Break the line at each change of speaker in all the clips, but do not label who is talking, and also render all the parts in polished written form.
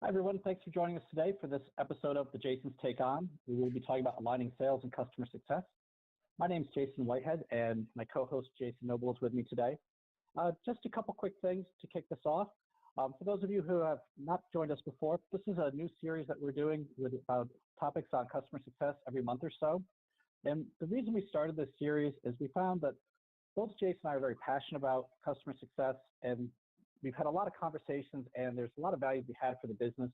Hi, everyone. Thanks for joining us today for this episode of the Jason's Take On. We will be talking about aligning sales and customer success. My name is Jason Whitehead, and my co-host Jason Noble is with me today. Just a couple quick things to kick this off. For those of you who have not joined us before, this is a new series that we're doing with topics on customer success every month or so. And the reason we started this series is we found that both Jason and I are very passionate about customer success, and we've had a lot of conversations, and there's a lot of value to be had for the business.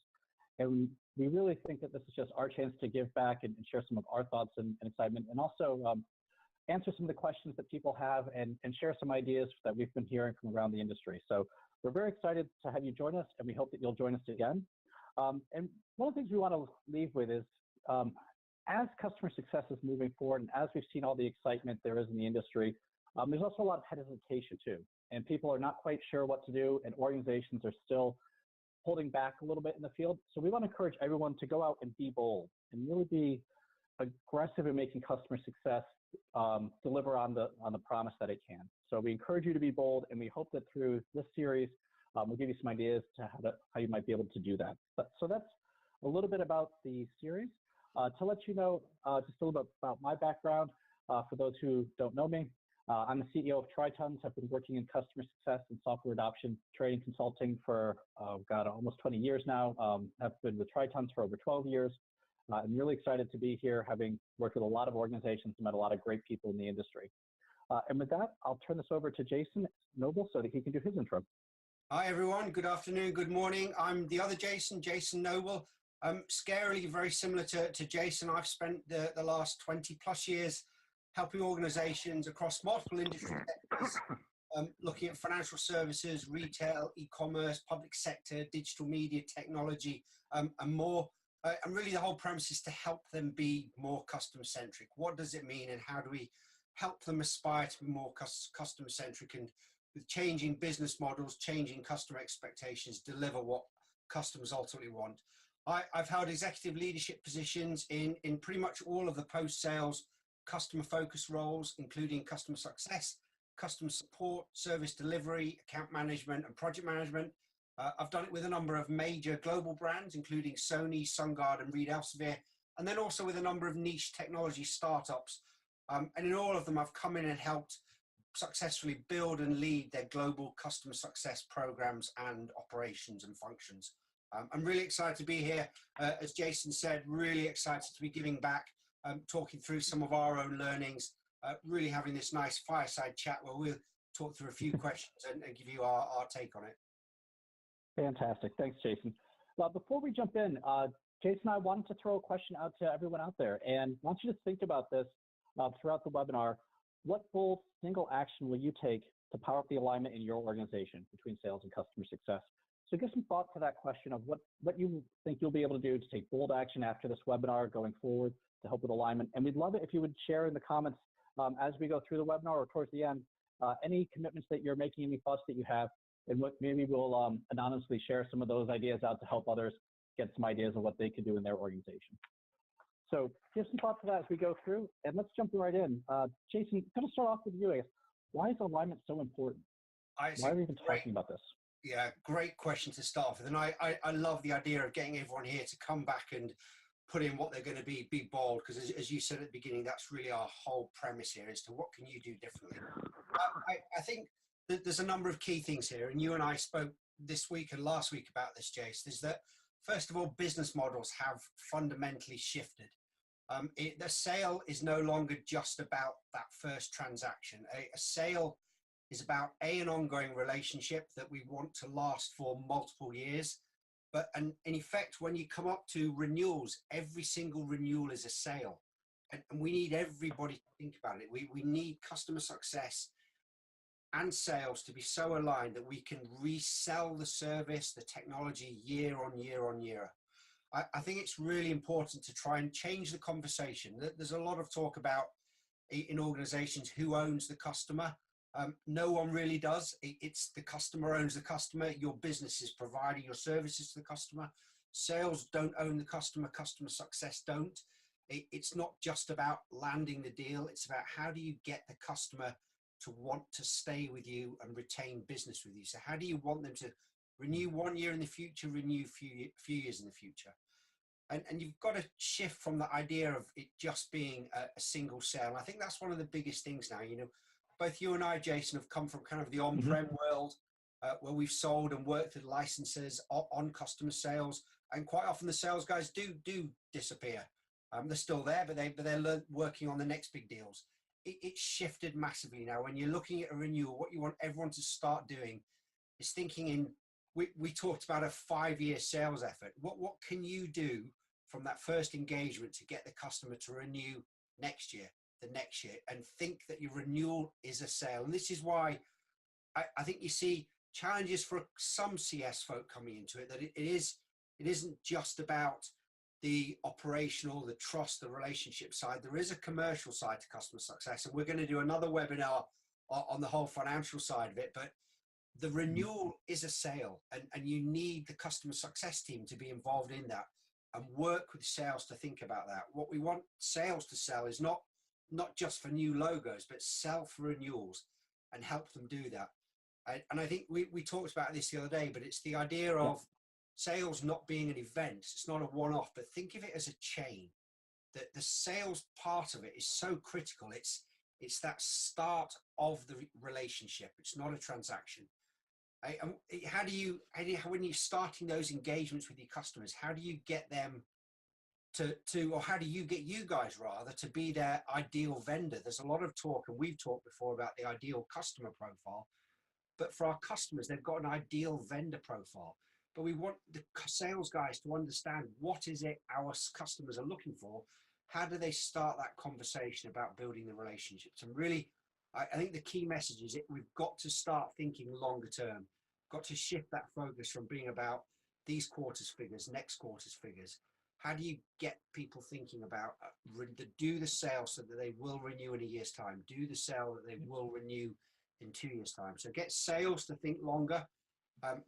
And we really think that this is just our chance to give back and share some of our thoughts and excitement, and also answer some of the questions that people have and share some ideas that we've been hearing from around the industry. So we're very excited to have you join us, and we hope that you'll join us again. And one of the things we want to leave with is, as customer success is moving forward, and as we've seen all the excitement there is in the industry, there's also a lot of hesitation too. And people are not quite sure what to do, and organizations are still holding back a little bit in the field. So we want to encourage everyone to go out and be bold and really be aggressive in making customer success deliver on the promise that it can. So we encourage you to be bold, and we hope that through this series, we'll give you some ideas to how you might be able to do that. So that's a little bit about the series. To let you know just a little bit about my background, for those who don't know me, I'm the CEO of Tritons. I've been working in customer success and software adoption training consulting for, almost 20 years now. I've been with Tritons for over 12 years. I'm really excited to be here, having worked with a lot of organizations and met a lot of great people in the industry. And with that, I'll turn this over to Jason Noble so that he can do his intro.
Hi, everyone. Good afternoon. Good morning. I'm the other Jason, Jason Noble. Scarily very similar to Jason. I've spent the last 20 plus years helping organizations across multiple industry sectors, looking at financial services, retail, e-commerce, public sector, digital media, technology, and more. And really the whole premise is to help them be more customer-centric. What does it mean, and how do we help them aspire to be more customer-centric, and with changing business models, changing customer expectations, deliver what customers ultimately want? I've held executive leadership positions in pretty much all of the post-sales customer focus roles, including customer success, customer support, service delivery, account management, and project management. I've done it with a number of major global brands, including Sony, SunGard, and Reed Elsevier, and then also with a number of niche technology startups. And in all of them, I've come in and helped successfully build and lead their global customer success programs and operations and functions. I'm really excited to be here. As Jason said, really excited to be giving back, talking through some of our own learnings, really having this nice fireside chat where we'll talk through a few questions and give you our take on it.
Fantastic. Thanks, Jason. Well, before we jump in, Jason and I wanted to throw a question out to everyone out there, and I want you to think about this throughout the webinar. What bold single action will you take to power up the alignment in your organization between sales and customer success? So give some thought to that question of what you think you'll be able to do to take bold action after this webinar going forward to help with alignment. And we'd love it if you would share in the comments as we go through the webinar or towards the end, any commitments that you're making, any thoughts that you have, and maybe we'll anonymously share some of those ideas out to help others get some ideas of what they could do in their organization. So give some thought to that as we go through, and let's jump right in. Jason, I'm going to start off with you. Why is alignment so important? Why are we even talking about this?
Yeah, great question to start with. And I love the idea of getting everyone here to come back and put in what they're going to be bold, because as you said at the beginning, that's really our whole premise here as to what can you do differently. I think that there's a number of key things here, and you and I spoke this week and last week about this, Jace, is that first of all, business models have fundamentally shifted. The sale is no longer just about that first transaction. A sale is about an ongoing relationship that we want to last for multiple years. But in effect, when you come up to renewals, every single renewal is a sale. And we need everybody to think about it. We need customer success and sales to be so aligned that we can resell the service, the technology year on year on year. I think it's really important to try and change the conversation. There's a lot of talk about in organizations who owns the customer. No one really does. It's the customer owns the customer. Your business is providing your services to the customer. Sales don't own the customer. Customer success don't. It's not just about landing the deal. It's about how do you get the customer to want to stay with you and retain business with you. So how do you want them to Renew 1 year in the future, renew few years in the future. And you've got to shift from the idea of it just being a single sale. And I think that's one of the biggest things now. You know, both you and I, Jason, have come from kind of the on-prem world where we've sold and worked with licenses on customer sales. And quite often the sales guys do disappear. They're still there, but they're working on the next big deals. It's shifted massively now. When you're looking at a renewal, what you want everyone to start doing is thinking in, we talked about a 5-year sales effort. What can you do from that first engagement to get the customer to renew next year, the next year, and think that your renewal is a sale? And this is why I think you see challenges for some CS folk coming into it, that it isn't just about the operational, the trust, the relationship side. There is a commercial side to customer success, and we're going to do another webinar on the whole financial side of it. But the renewal is a sale, and you need the customer success team to be involved in that and work with sales to think about that. What we want sales to sell is not just for new logos, but sell for renewals and help them do that. And I think we talked about this the other day, but it's the idea of sales not being an event. It's not a one-off, but think of it as a chain. That the sales part of it is so critical. It's that start of the relationship. It's not a transaction. How do you, when you're starting those engagements with your customers, how do you get them or how do you get you guys rather to be their ideal vendor? There's a lot of talk, and we've talked before about the ideal customer profile, but for our customers, they've got an ideal vendor profile. But we want the sales guys to understand what is it our customers are looking for. How do they start that conversation about building the relationships? And really, I think the key message is we've got to start thinking longer term, got to shift that focus from being about these quarters figures, next quarter's figures. How do you get people thinking about do the sale so that they will renew in a year's time, do the sale that they will renew in 2 years' time? So get sales to think longer,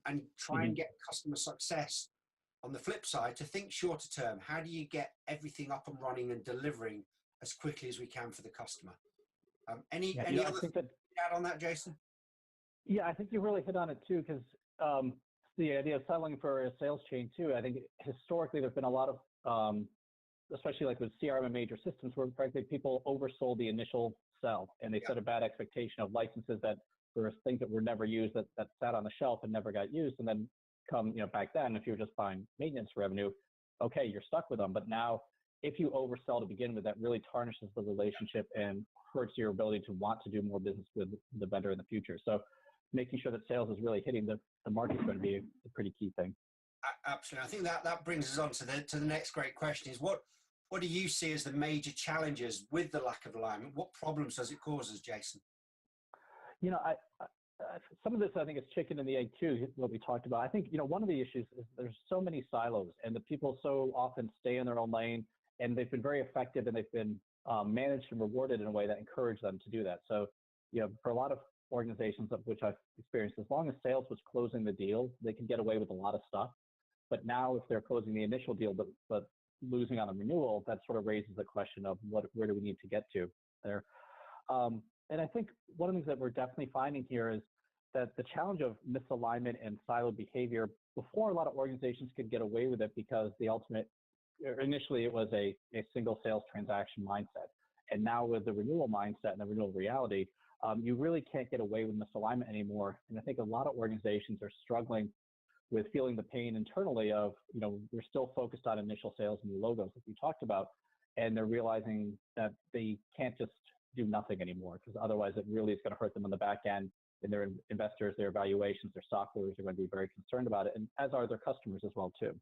and try and get customer success on the flip side to think shorter term. How do you get everything up and running and delivering as quickly as we can for the customer? Any other thing to add on that, Jason?
Yeah, I think you really hit on it too, because the idea of selling for a sales chain too. I think historically there's been a lot of, especially like with CRM and major systems, where frankly people oversold the initial sell, and they set a bad expectation of licenses that for things that were never used, that sat on the shelf and never got used. And then back then, if you were just buying maintenance revenue, okay, you're stuck with them. But now if you oversell to begin with, that really tarnishes the relationship and hurts your ability to want to do more business with the vendor in the future. So making sure that sales is really hitting the market is going to be a pretty key thing.
Absolutely. I think that brings us on to the next great question is what do you see as the major challenges with the lack of alignment? What problems does it cause us, Jason?
I some of this, I think, is chicken and the egg too, what we talked about. I think, one of the issues is there's so many silos, and the people so often stay in their own lane, and they've been very effective, and they've been managed and rewarded in a way that encouraged them to do that. So, for a lot of organizations of which I've experienced, as long as sales was closing the deal, they can get away with a lot of stuff. But now if they're closing the initial deal, but losing on a renewal, that sort of raises the question of where do we need to get to there? And I think one of the things that we're definitely finding here is that the challenge of misalignment and siloed behavior, before a lot of organizations could get away with it because initially it was a single sales transaction mindset. And now with the renewal mindset and the renewal reality, you really can't get away with misalignment anymore. And I think a lot of organizations are struggling with feeling the pain internally of, we're still focused on initial sales and new logos, like we talked about, and they're realizing that they can't just do nothing anymore, because otherwise it really is going to hurt them on the back end, and their investors, their evaluations, their stockholders are going to be very concerned about it, and as are their customers as well too.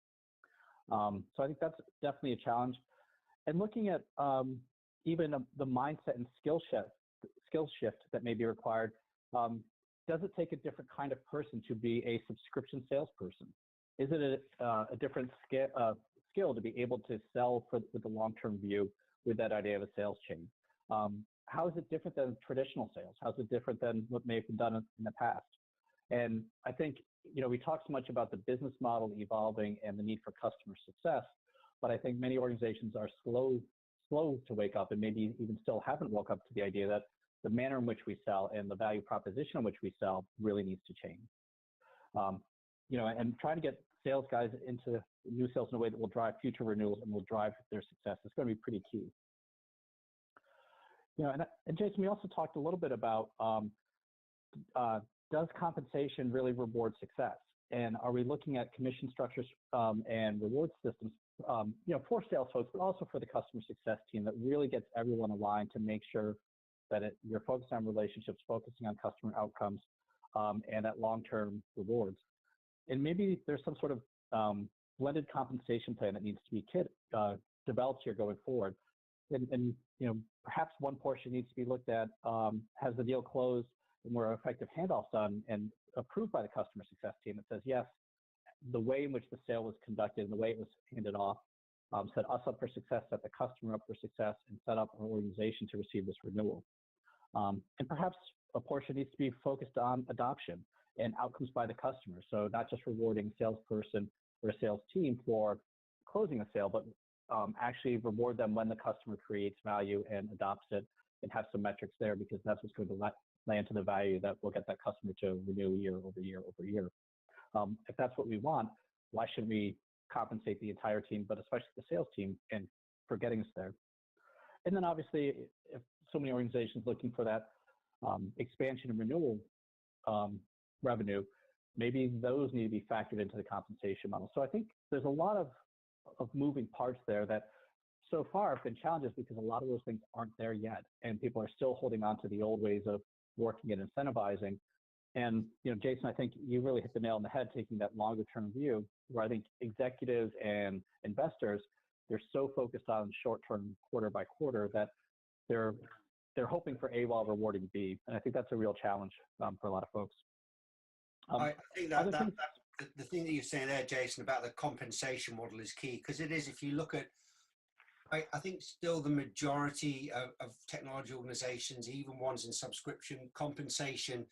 So I think that's definitely a challenge. And looking at even the mindset and skill shift that may be required, does it take a different kind of person to be a subscription salesperson? Is it a different skill to be able to sell with the long-term view with that idea of a sales chain? How is it different than traditional sales? How is it different than what may have been done in the past? And I think, we talk so much about the business model evolving and the need for customer success, but I think many organizations are slow to wake up, and maybe even still haven't woke up to the idea that the manner in which we sell and the value proposition in which we sell really needs to change. and trying to get sales guys into new sales in a way that will drive future renewals and will drive their success is going to be pretty key. And Jason, we also talked a little bit about does compensation really reward success? And are we looking at commission structures and reward systems, for sales folks, but also for the customer success team that really gets everyone aligned to make sure that you're focused on relationships, focusing on customer outcomes, and that long-term rewards. And maybe there's some sort of blended compensation plan that needs to be developed here going forward. And perhaps one portion needs to be looked at, has the deal closed and more effective handoffs done and approved by the customer success team that says, yes, the way in which the sale was conducted and the way it was handed off set us up for success, set the customer up for success, and set up our organization to receive this renewal. And perhaps a portion needs to be focused on adoption and outcomes by the customer. So not just rewarding a salesperson or a sales team for closing a sale, but actually reward them when the customer creates value and adopts it, and have some metrics there, because that's what's going to land to the value that will get that customer to renew year over year over year. If that's what we want, why shouldn't we compensate the entire team, but especially the sales team, and for getting us there? And then obviously, if so many organizations looking for that expansion and renewal revenue, maybe those need to be factored into the compensation model. So I think there's a lot of moving parts there that so far have been challenges, because a lot of those things aren't there yet, and people are still holding on to the old ways of working and incentivizing. And Jason, I think you really hit the nail on the head, taking that longer term view, where I think executives and investors, they're so focused on short term, quarter by quarter, that they're hoping for A while rewarding B, and I think that's a real challenge for a lot of folks.
I think that the thing that you're saying there, Jason, about the compensation model is key, because it is. If you look at, I think still the majority of technology organizations, even ones in subscription, compensation,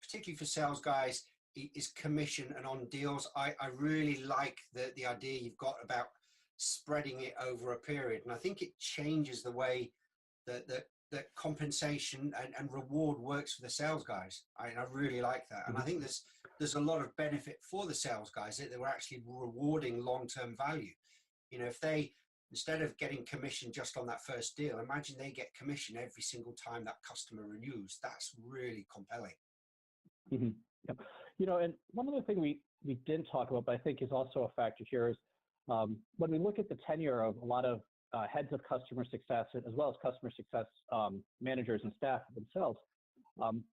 particularly for sales guys, is commission and on deals. I really like the idea you've got about spreading it over a period, and I think it changes the way that compensation and reward works for the sales guys. I really like that, and I think there's a lot of benefit for the sales guys that they were actually rewarding long-term value. If they, instead of getting commission just on that first deal, imagine they get commission every single time that customer renews. That's really compelling.
Mm-hmm. Yep. And one other thing we didn't talk about, but I think is also a factor here, is when we look at the tenure of a lot of heads of customer success, as well as customer success managers and staff themselves,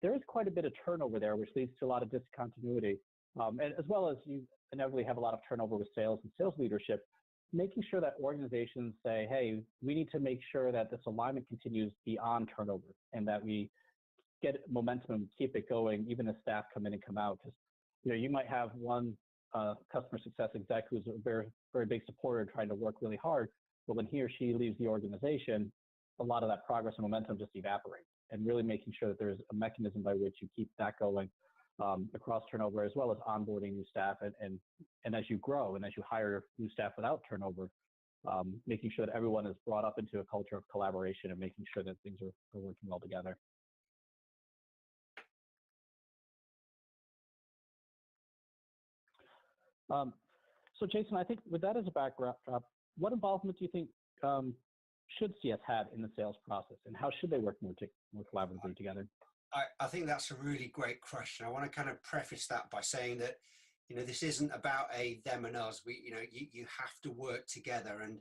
there is quite a bit of turnover there, which leads to a lot of discontinuity. And as well as you inevitably have a lot of turnover with sales and sales leadership, making sure that organizations say, hey, we need to make sure that this alignment continues beyond turnover, and that we get momentum and keep it going, even as staff come in and come out. Because you might have one customer success exec who's a very, very big supporter trying to work really hard, but when he or she leaves the organization, a lot of that progress and momentum just evaporates. And really making sure that there's a mechanism by which you keep that going across turnover, as well as onboarding new staff, and as you grow and as you hire new staff without turnover, making sure that everyone is brought up into a culture of collaboration and making sure that things are working well together. So Jason, I think with that as a backdrop, what involvement do you think should CS have in the sales process, and how should they work more collaboratively together?
I think that's a really great question. I want to kind of preface that by saying that, this isn't about a them and us. You have to work together, and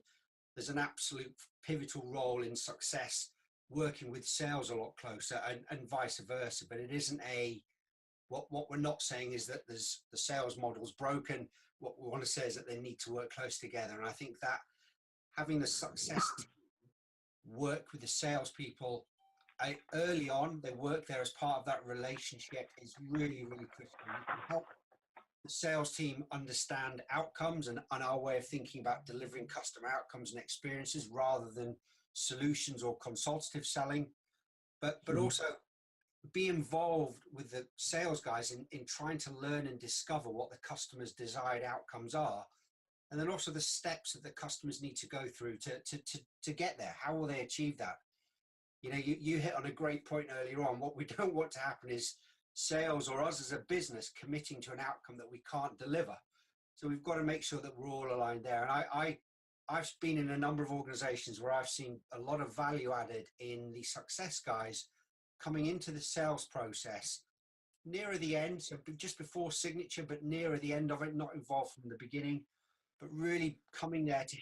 there's an absolute pivotal role in success working with sales a lot closer, and vice versa. But it isn't what we're not saying is that the sales model's broken. What we want to say is that they need to work close together. And I think that having the success team work with the salespeople early on, they work there as part of that relationship, is really, really critical. You can help the sales team understand outcomes and our way of thinking about delivering customer outcomes and experiences rather than solutions or consultative selling, but also be involved with the sales guys in trying to learn and discover what the customer's desired outcomes are, and then also the steps that the customers need to go through to get there. How will they achieve that? You hit on a great point earlier on. What we don't want to happen is sales or us as a business committing to an outcome that we can't deliver. So we've got to make sure that we're all aligned there. And I've been in a number of organizations where I've seen a lot of value added in the success guys coming into the sales process nearer the end, so just before signature, but nearer the end of it, not involved from the beginning, but really coming there to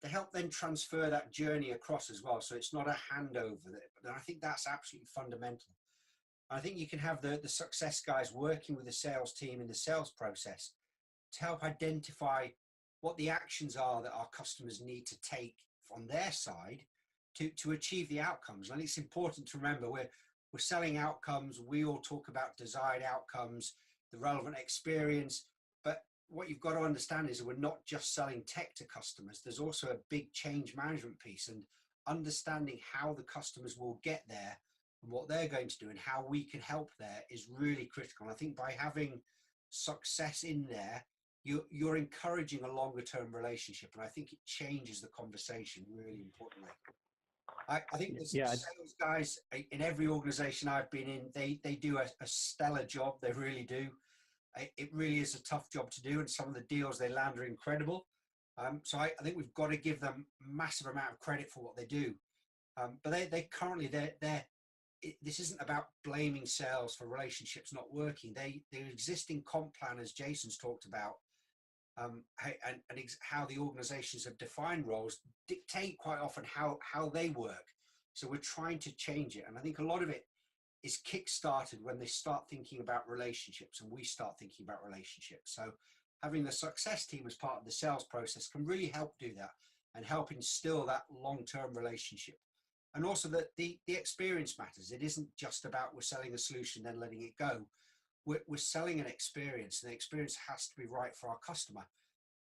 help then transfer that journey across as well. So it's not a handover. And I think that's absolutely fundamental. I think you can have the success guys working with the sales team in the sales process to help identify what the actions are that our customers need to take on their side to achieve the outcomes. And it's important to remember we're selling outcomes. We all talk about desired outcomes, the relevant experience, but what you've got to understand is that we're not just selling tech to customers. There's also a big change management piece, and understanding how the customers will get there and what they're going to do and how we can help there is really critical. And I think by having success in there, you're encouraging a longer term relationship, and I think it changes the conversation really importantly. I think the sales guys in every organization I've been in, they do a stellar job. They really do. It really is a tough job to do, and some of the deals they land are incredible. So I think we've got to give them a massive amount of credit for what they do. But they currently, this isn't about blaming sales for relationships not working. Their existing comp plan, as Jason's talked about, and how the organizations have defined roles dictate quite often how they work. So we're trying to change it. And I think a lot of it is kick-started when they start thinking about relationships and we start thinking about relationships. So having the success team as part of the sales process can really help do that and help instill that long-term relationship. And also that the experience matters. It isn't just about we're selling a solution, then letting it go. We're selling an experience, and the experience has to be right for our customer.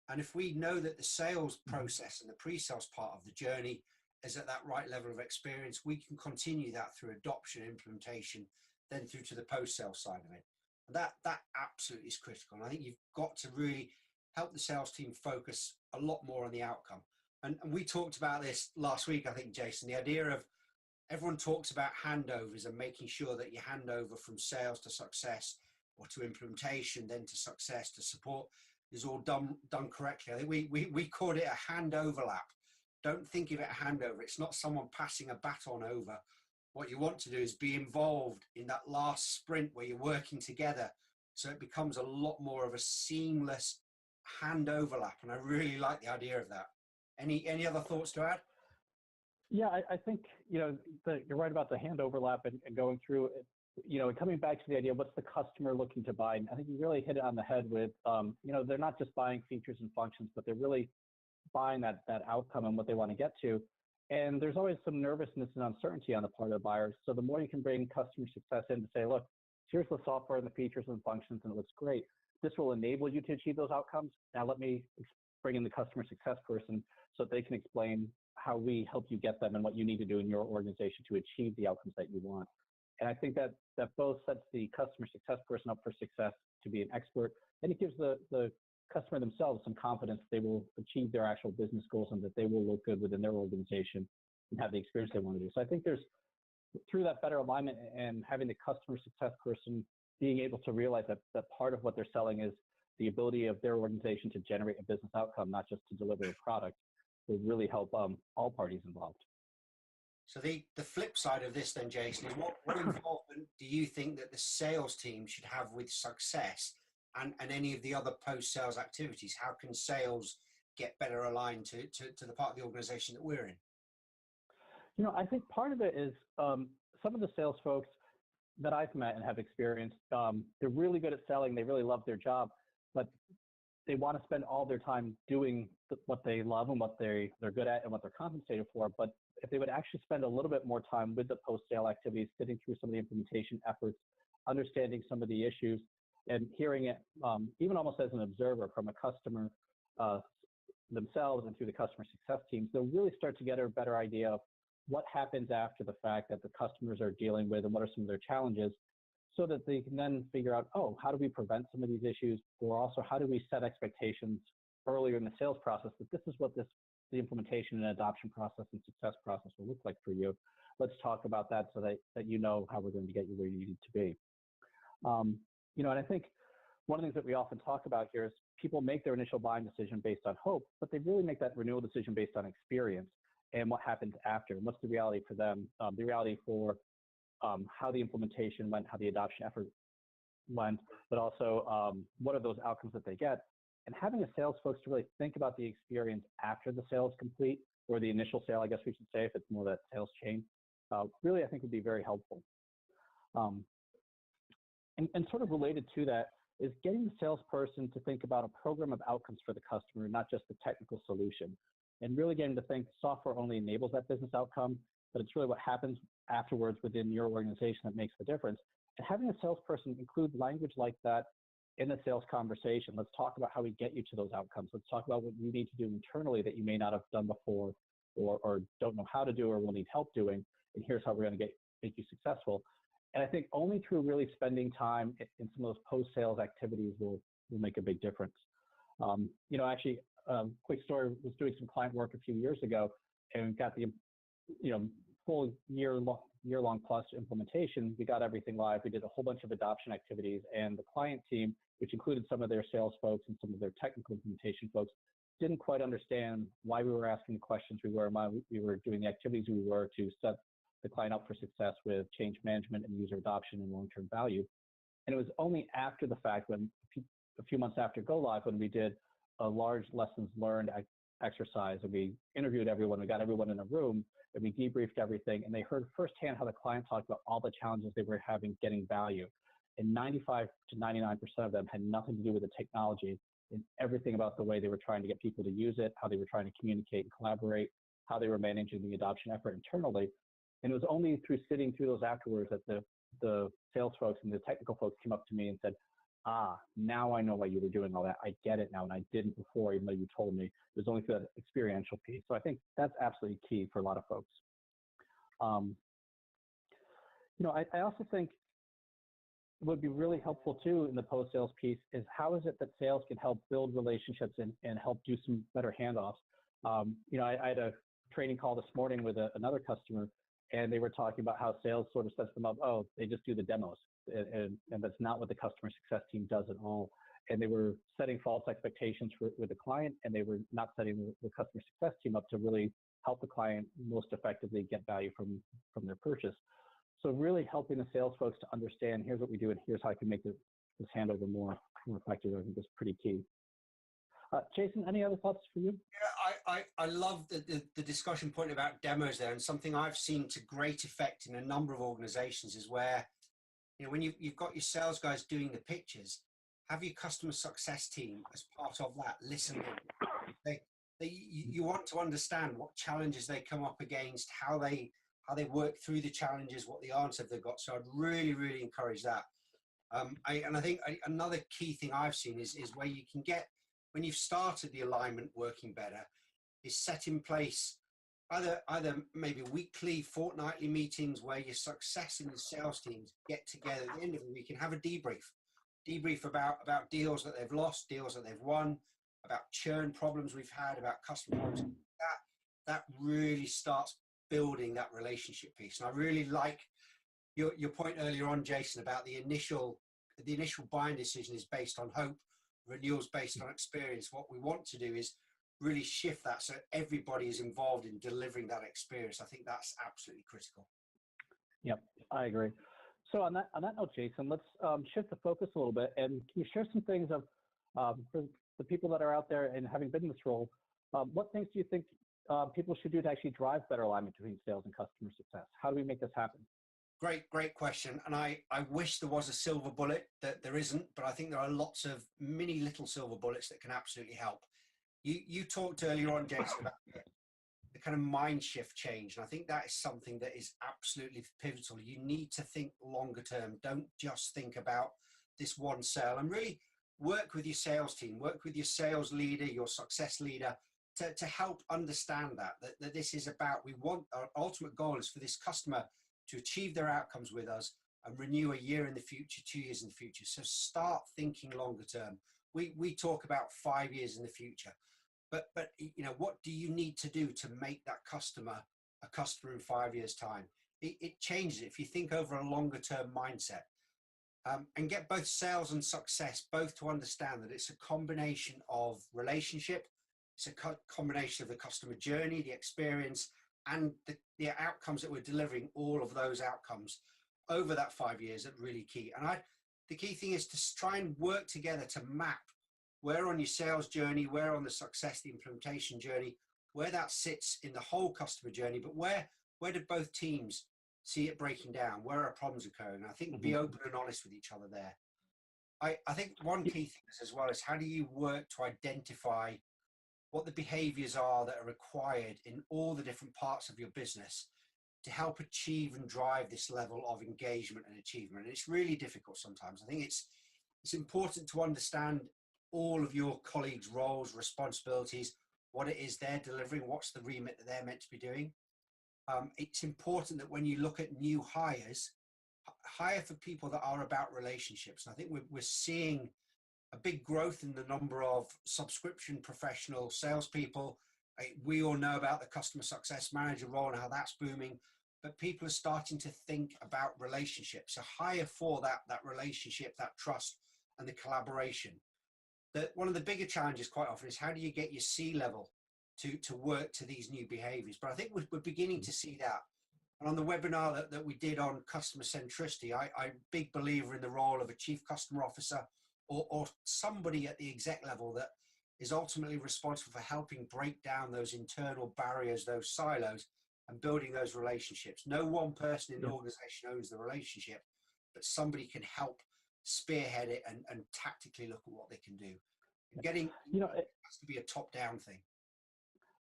And if we know that the sales process and the pre-sales part of the journey is at that right level of experience, we can continue that through adoption, implementation, then through to the post-sale side of it. And that absolutely is critical. And I think you've got to really help the sales team focus a lot more on the outcome. And we talked about this last week, I think, Jason, the idea of everyone talks about handovers and making sure that you hand over from sales to success or to implementation, then to success, to support is all done correctly. I think we called it a hand overlap. Don't think of it a handover. It's not someone passing a baton over. What you want to do is be involved in that last sprint where you're working together. So it becomes a lot more of a seamless hand overlap. And I really like the idea of that. Any other thoughts to add?
Yeah, I think, you're right about the hand overlap and going through it, and coming back to the idea, what's the customer looking to buy? And I think you really hit it on the head with, they're not just buying features and functions, but they're really buying that outcome and what they want to get to. And there's always some nervousness and uncertainty on the part of the buyers. So the more you can bring customer success in to say, look, here's the software and the features and functions, and it looks great. This will enable you to achieve those outcomes. Now let me bring in the customer success person so that they can explain how we help you get them and what you need to do in your organization to achieve the outcomes that you want. And I think that both sets the customer success person up for success to be an expert, and it gives the customer themselves some confidence they will achieve their actual business goals and that they will look good within their organization and have the experience they want to do. So I think there's, through that better alignment and having the customer success person being able to realize that part of what they're selling is the ability of their organization to generate a business outcome, not just to deliver a product, will really help all parties involved.
So the flip side of this then, Jason, is what involvement do you think that the sales team should have with success and any of the other post-sales activities? How can sales get better aligned to the part of the organization that we're in?
I think part of it is some of the sales folks that I've met and have experienced, they're really good at selling. They really love their job, but they want to spend all their time doing what they love and what they're good at and what they're compensated for. But if they would actually spend a little bit more time with the post-sale activities, sitting through some of the implementation efforts, understanding some of the issues, and hearing it even almost as an observer from a customer themselves and through the customer success teams, they'll really start to get a better idea of what happens after the fact that the customers are dealing with and what are some of their challenges, so that they can then figure out, how do we prevent some of these issues, or also how do we set expectations earlier in the sales process that this is what the implementation and adoption process and success process will look like for you. Let's talk about that so that you know how we're going to get you where you need to be. And I think one of the things that we often talk about here is people make their initial buying decision based on hope, but they really make that renewal decision based on experience and what happens after, and what's the reality for them, the reality for how the implementation went, how the adoption effort went, but also what are those outcomes that they get. And having a sales folks to really think about the experience after the sale is complete, or the initial sale, I guess we should say, if it's more that sales chain, really I think would be very helpful. And sort of related to that is getting the salesperson to think about a program of outcomes for the customer, not just the technical solution. And really getting to think software only enables that business outcome, but it's really what happens afterwards within your organization that makes the difference. And having a salesperson include language like that in the sales conversation. Let's talk about how we get you to those outcomes. Let's talk about what you need to do internally that you may not have done before, or don't know how to do, or will need help doing. And here's how we're going to make you successful. And I think only through really spending time in some of those post-sales activities will make a big difference. Actually, quick story, was doing some client work a few years ago and got the full year-long plus implementation. We got everything live. We did a whole bunch of adoption activities, and the client team, which included some of their sales folks and some of their technical implementation folks, didn't quite understand why we were asking the questions we were, and why we were doing the activities we were to set the client up for success with change management and user adoption and long-term value. And it was only after the fact, when a few months after go live, when we did a large lessons learned exercise, and we interviewed everyone, we got everyone in a room, and we debriefed everything, and they heard firsthand how the client talked about all the challenges they were having getting value. And 95 to 99% of them had nothing to do with the technology, and everything about the way they were trying to get people to use it, how they were trying to communicate and collaborate, how they were managing the adoption effort internally. And it was only through sitting through those afterwards that the sales folks and the technical folks came up to me and said, now I know why you were doing all that. I get it now, and I didn't before, even though you told me. It was only through that experiential piece. So I think that's absolutely key for a lot of folks. I also think what would be really helpful too in the post-sales piece is how is it that sales can help build relationships and help do some better handoffs. I had a training call this morning with another customer, and they were talking about how sales sort of sets them up. Oh, they just do the demos, and that's not what the customer success team does at all. And they were setting false expectations with the client, and they were not setting the customer success team up to really help the client most effectively get value from their purchase. So really helping the sales folks to understand, here's what we do, and here's how I can make this handover more effective, I think is pretty key. Jason, any other thoughts for you?
Yeah, I love the discussion point about demos there, and something I've seen to great effect in a number of organizations is where, when you've got your sales guys doing the pitches, have your customer success team as part of that listen in. You want to understand what challenges they come up against, how they work through the challenges, what the answer they've got. So I'd really, really encourage that. I think another key thing I've seen is where you can get, when you've started the alignment working better, is set in place either maybe weekly, fortnightly meetings where your success and the sales teams get together at the end of the week and have a debrief about deals that they've lost, deals that they've won, about churn problems we've had, about customer problems. That really starts building that relationship piece. And I really like your point earlier on, Jason, about the initial buying decision is based on hope. Renewals based on experience. What we want to do is really shift that so everybody is involved in delivering that experience. I think that's absolutely critical.
Yep, I agree. So on that note, Jason, let's shift the focus a little bit, and can you share some things of for the people that are out there and having been in this role, what things do you think people should do to actually drive better alignment between sales and customer success? How do we make this happen?
Great question. And I wish there was a silver bullet. That there isn't, but I think there are lots of mini little silver bullets that can absolutely help. You talked earlier on, Jason, about the kind of mind shift change. And I think that is something that is absolutely pivotal. You need to think longer term. Don't just think about this one sale, and really work with your sales team, work with your sales leader, your success leader to help understand that this is about, our ultimate goal is for this customer to achieve their outcomes with us and renew a year in the future, 2 years in the future. So start thinking longer term. We talk about 5 years in the future, but what do you need to do to make that customer a customer in 5 years' time? It changes if you think over a longer term mindset. and get both sales and success both to understand that it's a combination of relationship, it's a combination of the customer journey, the experience, and the outcomes that we're delivering. All of those outcomes over that 5 years are really key. And the key thing is to try and work together to map where on your sales journey, where on the success, the implementation journey, where that sits in the whole customer journey, but where do both teams see it breaking down? Where are problems occurring? I think be open and honest with each other there. I think one key thing as well is how do you work to identify what the behaviors are that are required in all the different parts of your business to help achieve and drive this level of engagement and achievement. And it's really difficult sometimes. I think it's important to understand all of your colleagues' roles, responsibilities, what it is they're delivering, what's the remit that they're meant to be doing. It's important that when you look at new hires, hire for people that are about relationships. And I think we're seeing a big growth in the number of subscription professional salespeople. We all know about the customer success manager role and how that's booming, but people are starting to think about relationships. So hire for that relationship, that trust, and the collaboration. One of the bigger challenges quite often is how do you get your C-level to work to these new behaviors? But I think we're beginning to see that. And on the webinar that we did on customer centricity, I'm a big believer in the role of a chief customer officer or somebody at the exec level that is ultimately responsible for helping break down those internal barriers, those silos, and building those relationships. No one person in the organization owns the relationship, but somebody can help spearhead it and tactically look at what they can do. Getting, it has to be a top-down thing.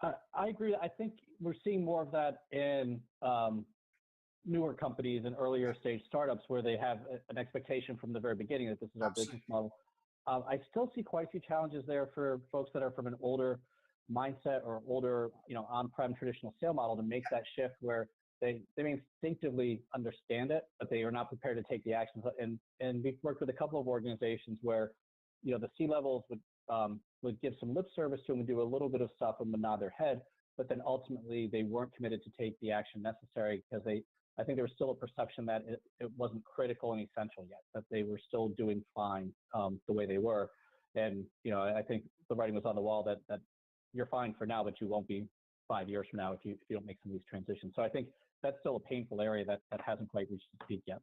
I agree. I think we're seeing more of that in newer companies and earlier stage startups where they have an expectation from the very beginning that this is our business model. I still see quite a few challenges there for folks that are from an older mindset or older, on-prem traditional sale model to make that shift where they may instinctively understand it, but they are not prepared to take the actions. And we've worked with a couple of organizations where, the C-levels would give some lip service to them and do a little bit of stuff and would nod their head, but then ultimately they weren't committed to take the action necessary because I think there was still a perception that it wasn't critical and essential yet, that they were still doing fine the way they were. And, I think the writing was on the wall that you're fine for now, but you won't be 5 years from now if you don't make some of these transitions. So I think that's still a painful area that hasn't quite reached its peak yet.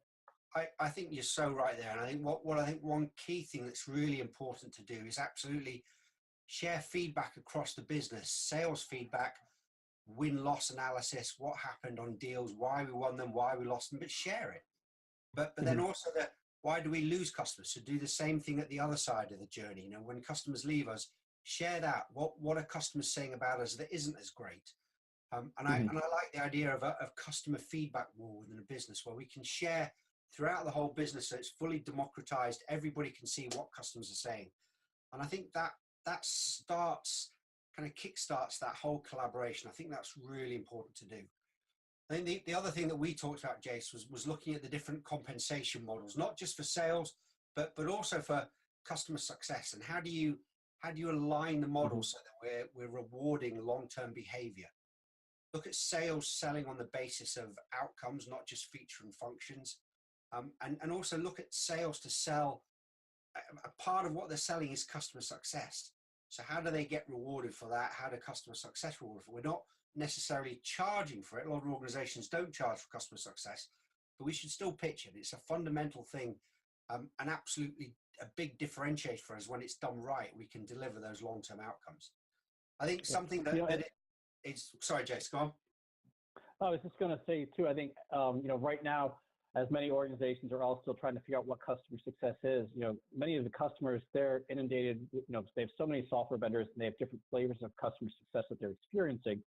I think you're so right there. And I think what I think one key thing that's really important to do is absolutely share feedback across the business, sales feedback, win-loss analysis, what happened on deals, why we won them, why we lost them, but share it. But then also why do we lose customers? So do the same thing at the other side of the journey. When customers leave us, share that. What are customers saying about us that isn't as great? And I like the idea of a customer feedback wall within a business where we can share throughout the whole business so it's fully democratized. Everybody can see what customers are saying. And I think that kind of kickstarts that whole collaboration. I think that's really important to do. I think the other thing that we talked about, Jace, was looking at the different compensation models, not just for sales, but also for customer success. And how do you align the model so that we're rewarding long-term behavior? Look at sales selling on the basis of outcomes, not just feature and functions. And also look at sales to sell. A part of what they're selling is customer success. So how do they get rewarded for that? How do customer success rewarded for it? We're not necessarily charging for it. A lot of organizations don't charge for customer success, but we should still pitch it. It's a fundamental thing and absolutely a big differentiator for us. When it's done right, we can deliver those long-term outcomes. I think something it's, sorry, Jace, go on.
I was just going to say too, I think, right now, as many organizations are all still trying to figure out what customer success is, many of the customers, they're inundated, they have so many software vendors and they have different flavors of customer success that they're experiencing.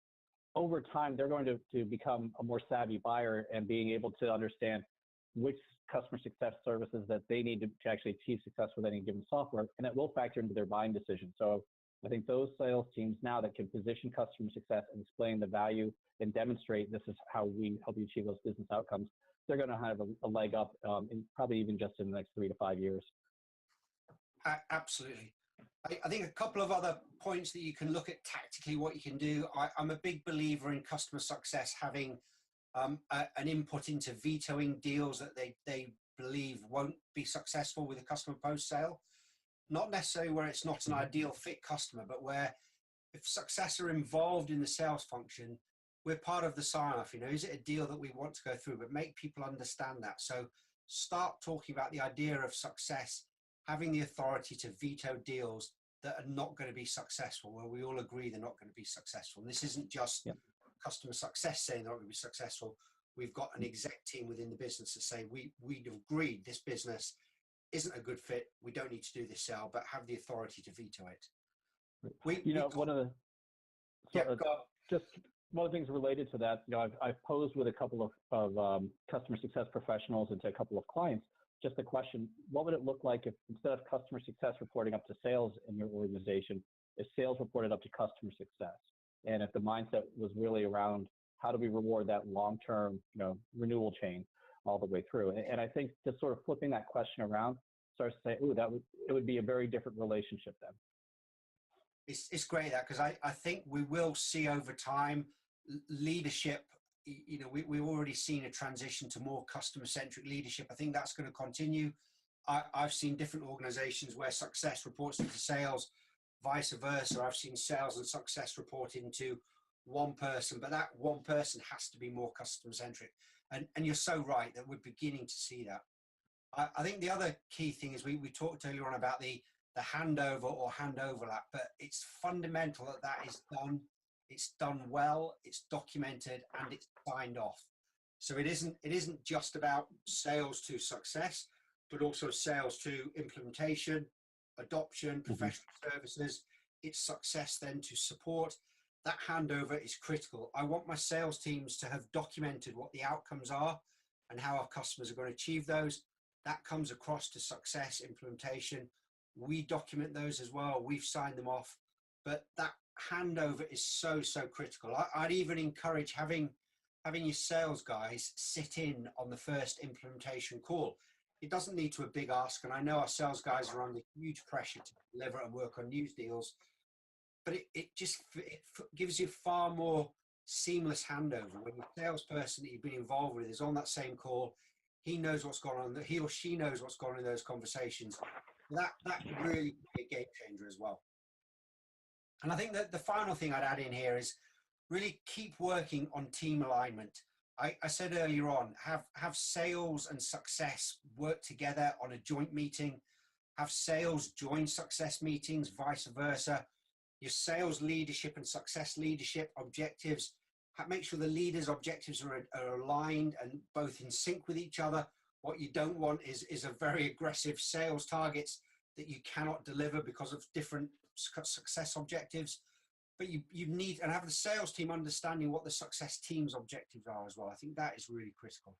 Over time, they're going to become a more savvy buyer and being able to understand which customer success services that they need to actually achieve success with any given software, and it will factor into their buying decision. So I think those sales teams now that can position customer success and explain the value and demonstrate this is how we help you achieve those business outcomes, they're going to have a leg up, in probably even just in the next 3 to 5 years. Absolutely.
I think a couple of other points that you can look at tactically what you can do. I'm a big believer in customer success having an input into vetoing deals that they believe won't be successful with a customer post-sale. Not necessarily where it's not an ideal fit customer, but where if success are involved in the sales function, we're part of the sign-off. Is it a deal that we want to go through? But make people understand that. So start talking about the idea of success, having the authority to veto deals that are not going to be successful, where we all agree they're not going to be successful. And this isn't just customer success saying they're not going to be successful. We've got an exec team within the business that say, we've agreed this business isn't a good fit. We don't need to do this sale, but have the authority to veto it.
Just one of the things related to that, I've posed with a couple of customer success professionals and to a couple of clients, just the question, what would it look like if instead of customer success reporting up to sales in your organization, if sales reported up to customer success? And if the mindset was really around how do we reward that long-term, renewal chain all the way through? And I think just sort of flipping that question around starts to say, it would be a very different relationship then.
It's great that, because I think we will see over time leadership. We've already seen a transition to more customer-centric leadership. I think that's going to continue. I've seen different organizations where success reports into sales, vice versa. I've seen sales and success report into one person, but that one person has to be more customer-centric. And you're so right that we're beginning to see that. I think the other key thing is we talked earlier on about the handover or hand overlap, but it's fundamental that is done. It's done well, it's documented, and it's signed off. So it isn't just about sales to success, but also sales to implementation, adoption, professional services. It's success then to support. That handover is critical. I want my sales teams to have documented what the outcomes are and how our customers are going to achieve those. That comes across to success, implementation. We document those as well. We've signed them off, but that handover is so critical. I'd even encourage having your sales guys sit in on the first implementation call. It doesn't need to a big ask, and I know our sales guys are under huge pressure to deliver and work on new deals, but it gives you far more seamless handover when the salesperson that you've been involved with is on that same call. He knows what's going on, he or she knows what's going on in those conversations. That could really be a game changer as well. And I think that the final thing I'd add in here is really keep working on team alignment. I said earlier on, have sales and success work together on a joint meeting, have sales join success meetings, vice versa. Your sales leadership and success leadership objectives, make sure the leaders' objectives are aligned and both in sync with each other. What you don't want is a very aggressive sales targets that you cannot deliver because of different success objectives. But you need, and have the sales team understanding what the success team's objectives are as well. I think that is really critical.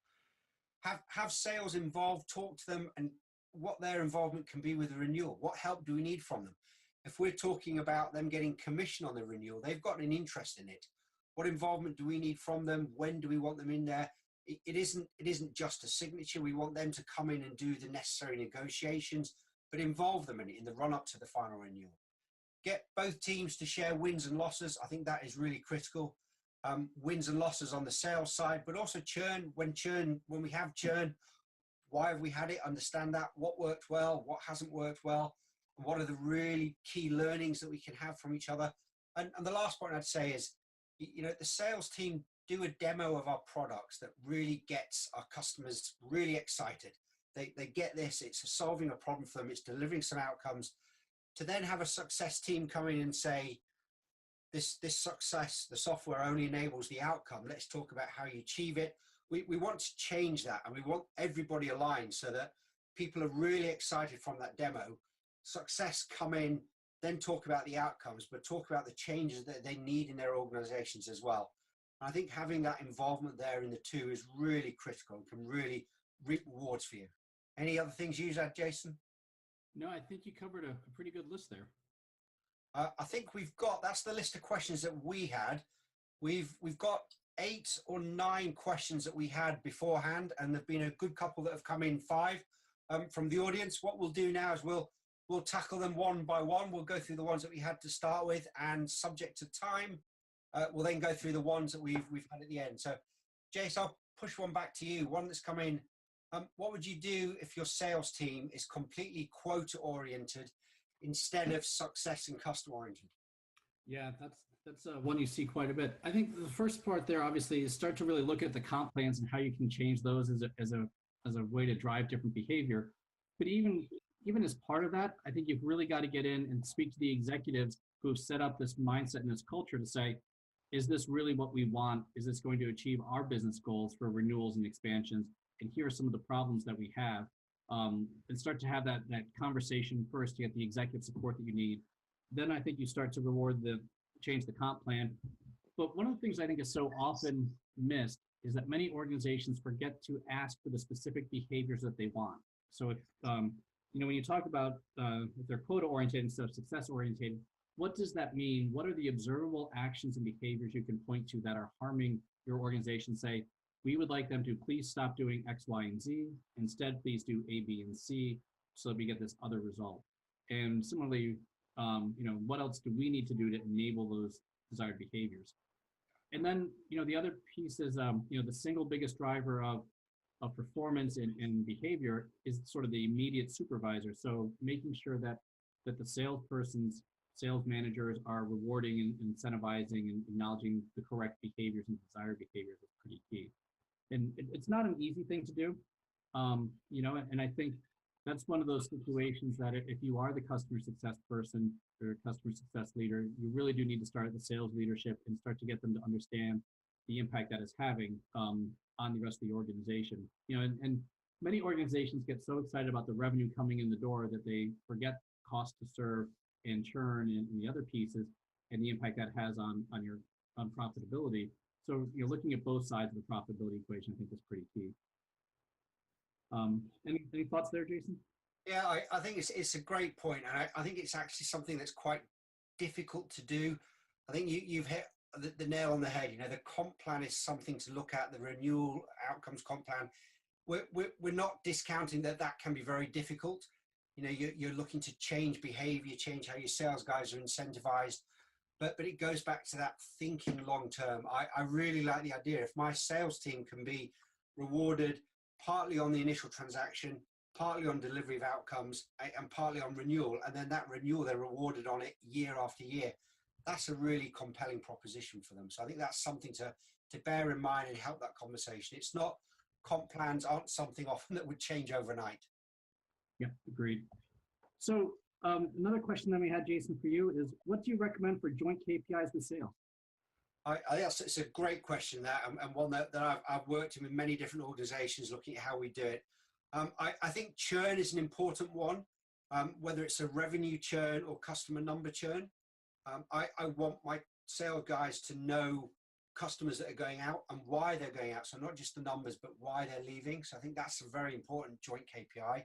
Have sales involved, talk to them and what their involvement can be with the renewal. What help do we need from them? If we're talking about them getting commission on the renewal, they've got an interest in it. What involvement do we need from them? When do we want them in there? It isn't just a signature. We want them to come in and do the necessary negotiations, but involve them in it in the run up to the final renewal. Get both teams to share wins and losses. I think that is really critical. Wins and losses on the sales side, but also churn. When we have churn, why have we had it? Understand that. What worked well? What hasn't worked well? And what are the really key learnings that we can have from each other? And the last point I'd say is, the sales team do a demo of our products that really gets our customers really excited. They get this. It's solving a problem for them. It's delivering some outcomes. To then have a success team come in and say, this success, the software only enables the outcome. Let's talk about how you achieve it. We want to change that, and we want everybody aligned so that people are really excited from that demo. Success come in, then talk about the outcomes, but talk about the changes that they need in their organizations as well. And I think having that involvement there in the two is really critical and can really reap rewards for you. Any other things you add, Jason?
No, I think you covered a pretty good list there.
I think that's the list of questions that we had. We've got 8 or 9 questions that we had beforehand, and there've been a good couple that have come in 5 from the audience. What we'll do now is we'll tackle them one by one. We'll go through the ones that we had to start with, and subject to time, we'll then go through the ones that we've had at the end. So, Jace, I'll push one back to you. One that's come in What would you do if your sales team is completely quota oriented instead of success and customer oriented?
Yeah, that's one you see quite a bit. I think the first part there, obviously, is start to really look at the comp plans and how you can change those as a way to drive different behavior. But even as part of that, I think you've really got to get in and speak to the executives who've set up this mindset and this culture to say, is this really what we want? Is this going to achieve our business goals for renewals and expansions? And here are some of the problems that we have. And start to have that conversation first to get the executive support that you need. Then I think you start to change the comp plan. But one of the things I think is so often missed is that many organizations forget to ask for the specific behaviors that they want. So if, when you talk about if they're quota oriented instead of success oriented, what does that mean? What are the observable actions and behaviors you can point to that are harming your organization? Say, we would like them to please stop doing X, Y, and Z. Instead, please do A, B, and C so that we get this other result. And similarly, what else do we need to do to enable those desired behaviors? And then, the other piece is, the single biggest driver of performance and behavior is sort of the immediate supervisor. So making sure that the sales managers are rewarding and incentivizing and acknowledging the correct behaviors and desired behaviors is pretty key. And it's not an easy thing to do, and I think that's one of those situations that if you are the customer success person or customer success leader, you really do need to start at the sales leadership and start to get them to understand the impact that it's having on the rest of the organization. And many organizations get so excited about the revenue coming in the door that they forget cost to serve and churn and the other pieces and the impact that has on profitability. So looking at both sides of the profitability equation, I think is pretty key. Any thoughts there, Jason?
Yeah, I think it's a great point, and I think it's actually something that's quite difficult to do. I think you've hit the nail on the head. The comp plan is something to look at. The renewal outcomes comp plan. We're not discounting that can be very difficult. You're looking to change behavior, change how your sales guys are incentivized. But it goes back to that thinking long term. I really like the idea. If my sales team can be rewarded partly on the initial transaction, partly on delivery of outcomes, and partly on renewal, and then that renewal, they're rewarded on it year after year, that's a really compelling proposition for them. So I think that's something to bear in mind and help that conversation. It's not, comp plans aren't something often that would change overnight.
Yeah, agreed. So another question that we had, Jason, for you is, what do you recommend for joint KPIs with sales?
I think it's a great question, that, and one that I've worked in with many different organizations looking at how we do it. I think churn is an important one, whether it's a revenue churn or customer number churn. I want my sales guys to know customers that are going out and why they're going out. So not just the numbers, but why they're leaving. So I think that's a very important joint KPI.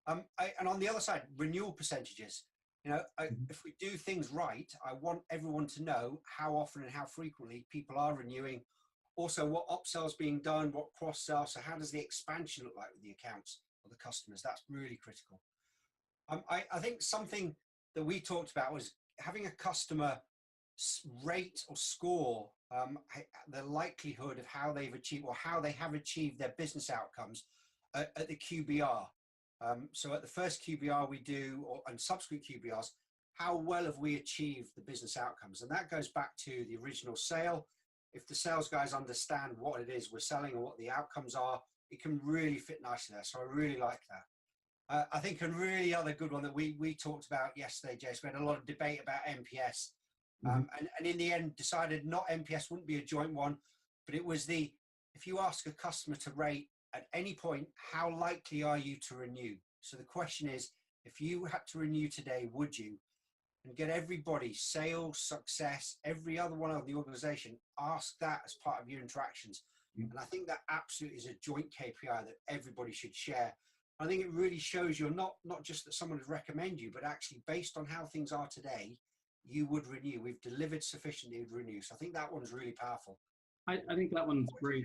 And on the other side, renewal percentages. If we do things right, I want everyone to know how often and how frequently people are renewing. Also, what upsell is being done, what cross-sell. So how does the expansion look like with the accounts or the customers? That's really critical. I think something that we talked about was having a customer rate or score the likelihood of how they've achieved or how they have achieved their business outcomes at the QBR. So at the first QBR we do, and subsequent QBRs, how well have we achieved the business outcomes? And that goes back to the original sale. If the sales guys understand what it is we're selling and what the outcomes are, it can really fit nicely there. So I really like that. I think a really other good one that we talked about yesterday, Jason, we had a lot of debate about NPS. And in the end decided not NPS wouldn't be a joint one, but it was if you ask a customer to rate at any point, how likely are you to renew? So the question is, if you had to renew today, would you? And get everybody, sales, success, every other one of the organization, ask that as part of your interactions. And I think that absolutely is a joint KPI that everybody should share. I think it really shows you're not just that someone would recommend you, but actually based on how things are today, you would renew. We've delivered sufficiently to renew. So I think that one's really powerful.
I think that one's great.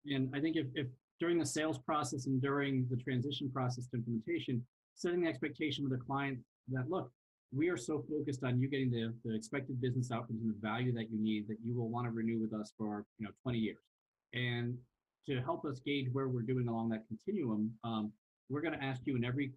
And I think if during the sales process and during the transition process to implementation, setting the expectation with the client that, look, we are so focused on you getting the expected business outcomes and the value that you need that you will want to renew with us for 20 years. And to help us gauge where we're doing along that continuum, we're going to ask you in every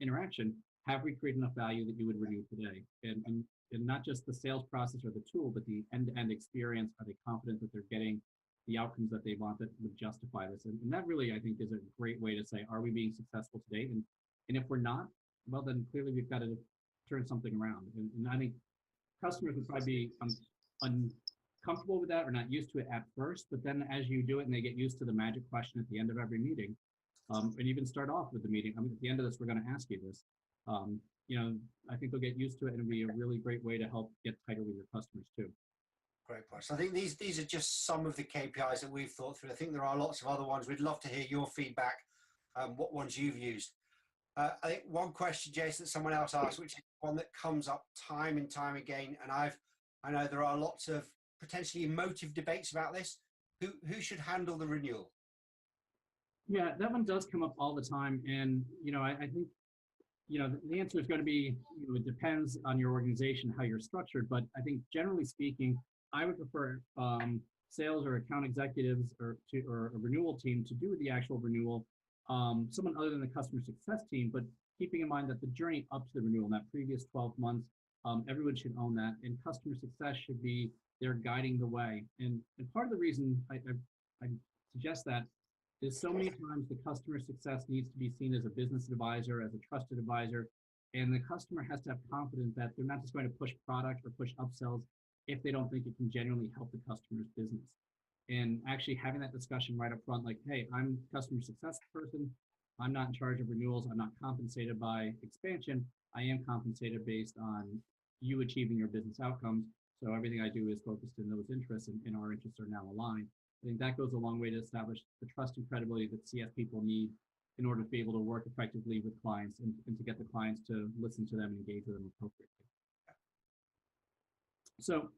interaction, have we created enough value that you would renew today? And not just the sales process or the tool, but the end-to-end experience. Are they confident that they're getting the outcomes that they want that would justify this? And that really, I think, is a great way to say, are we being successful today? And if we're not, well, then clearly we've got to turn something around. And I think customers would probably be uncomfortable with that or not used to it at first, but then as you do it and they get used to the magic question at the end of every meeting, and even start off with the meeting, I mean, at the end of this, we're going to ask you this. I think they'll get used to it, and it'll be a really great way to help get tighter with your customers too.
Great point. So I think these are just some of the KPIs that we've thought through. I think there are lots of other ones. We'd love to hear your feedback, what ones you've used. I think one question, Jason, that someone else asked, which is one that comes up time and time again, and I know there are lots of potentially emotive debates about this. Who should handle the renewal?
Yeah, that one does come up all the time, and I think the answer is going to be it depends on your organization, how you're structured. But I think generally speaking, I would prefer sales or account executives or a renewal team to do the actual renewal. Someone other than the customer success team, but keeping in mind that the journey up to the renewal in that previous 12 months, everyone should own that, and customer success should be there guiding the way. And part of the reason I suggest that is so many times the customer success needs to be seen as a business advisor, as a trusted advisor, and the customer has to have confidence that they're not just going to push product or push upsells if they don't think it can genuinely help the customer's business. And actually having that discussion right up front, like, hey, I'm a customer success person. I'm not in charge of renewals. I'm not compensated by expansion. I am compensated based on you achieving your business outcomes. So everything I do is focused in those interests, and our interests are now aligned. I think that goes a long way to establish the trust and credibility that CS people need in order to be able to work effectively with clients and to get the clients to listen to them and engage with them appropriately. So,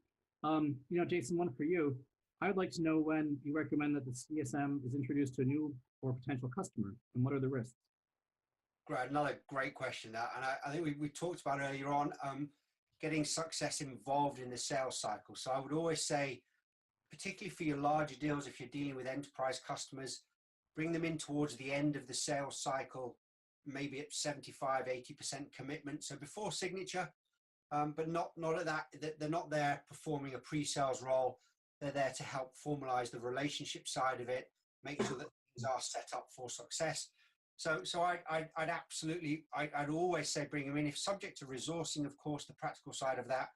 Jason, one for you. I would like to know when you recommend that the CSM is introduced to a new or potential customer, and what are the risks?
Great, another great question. That, and I think we talked about earlier on getting success involved in the sales cycle. So I would always say, particularly for your larger deals, if you're dealing with enterprise customers, bring them in towards the end of the sales cycle, maybe at 75–80% commitment. So before signature, but not at that. They're not there performing a pre-sales role. They're there to help formalize the relationship side of it, make sure that things are set up for success. So I'd always say bring them in, if subject to resourcing, of course, the practical side of that,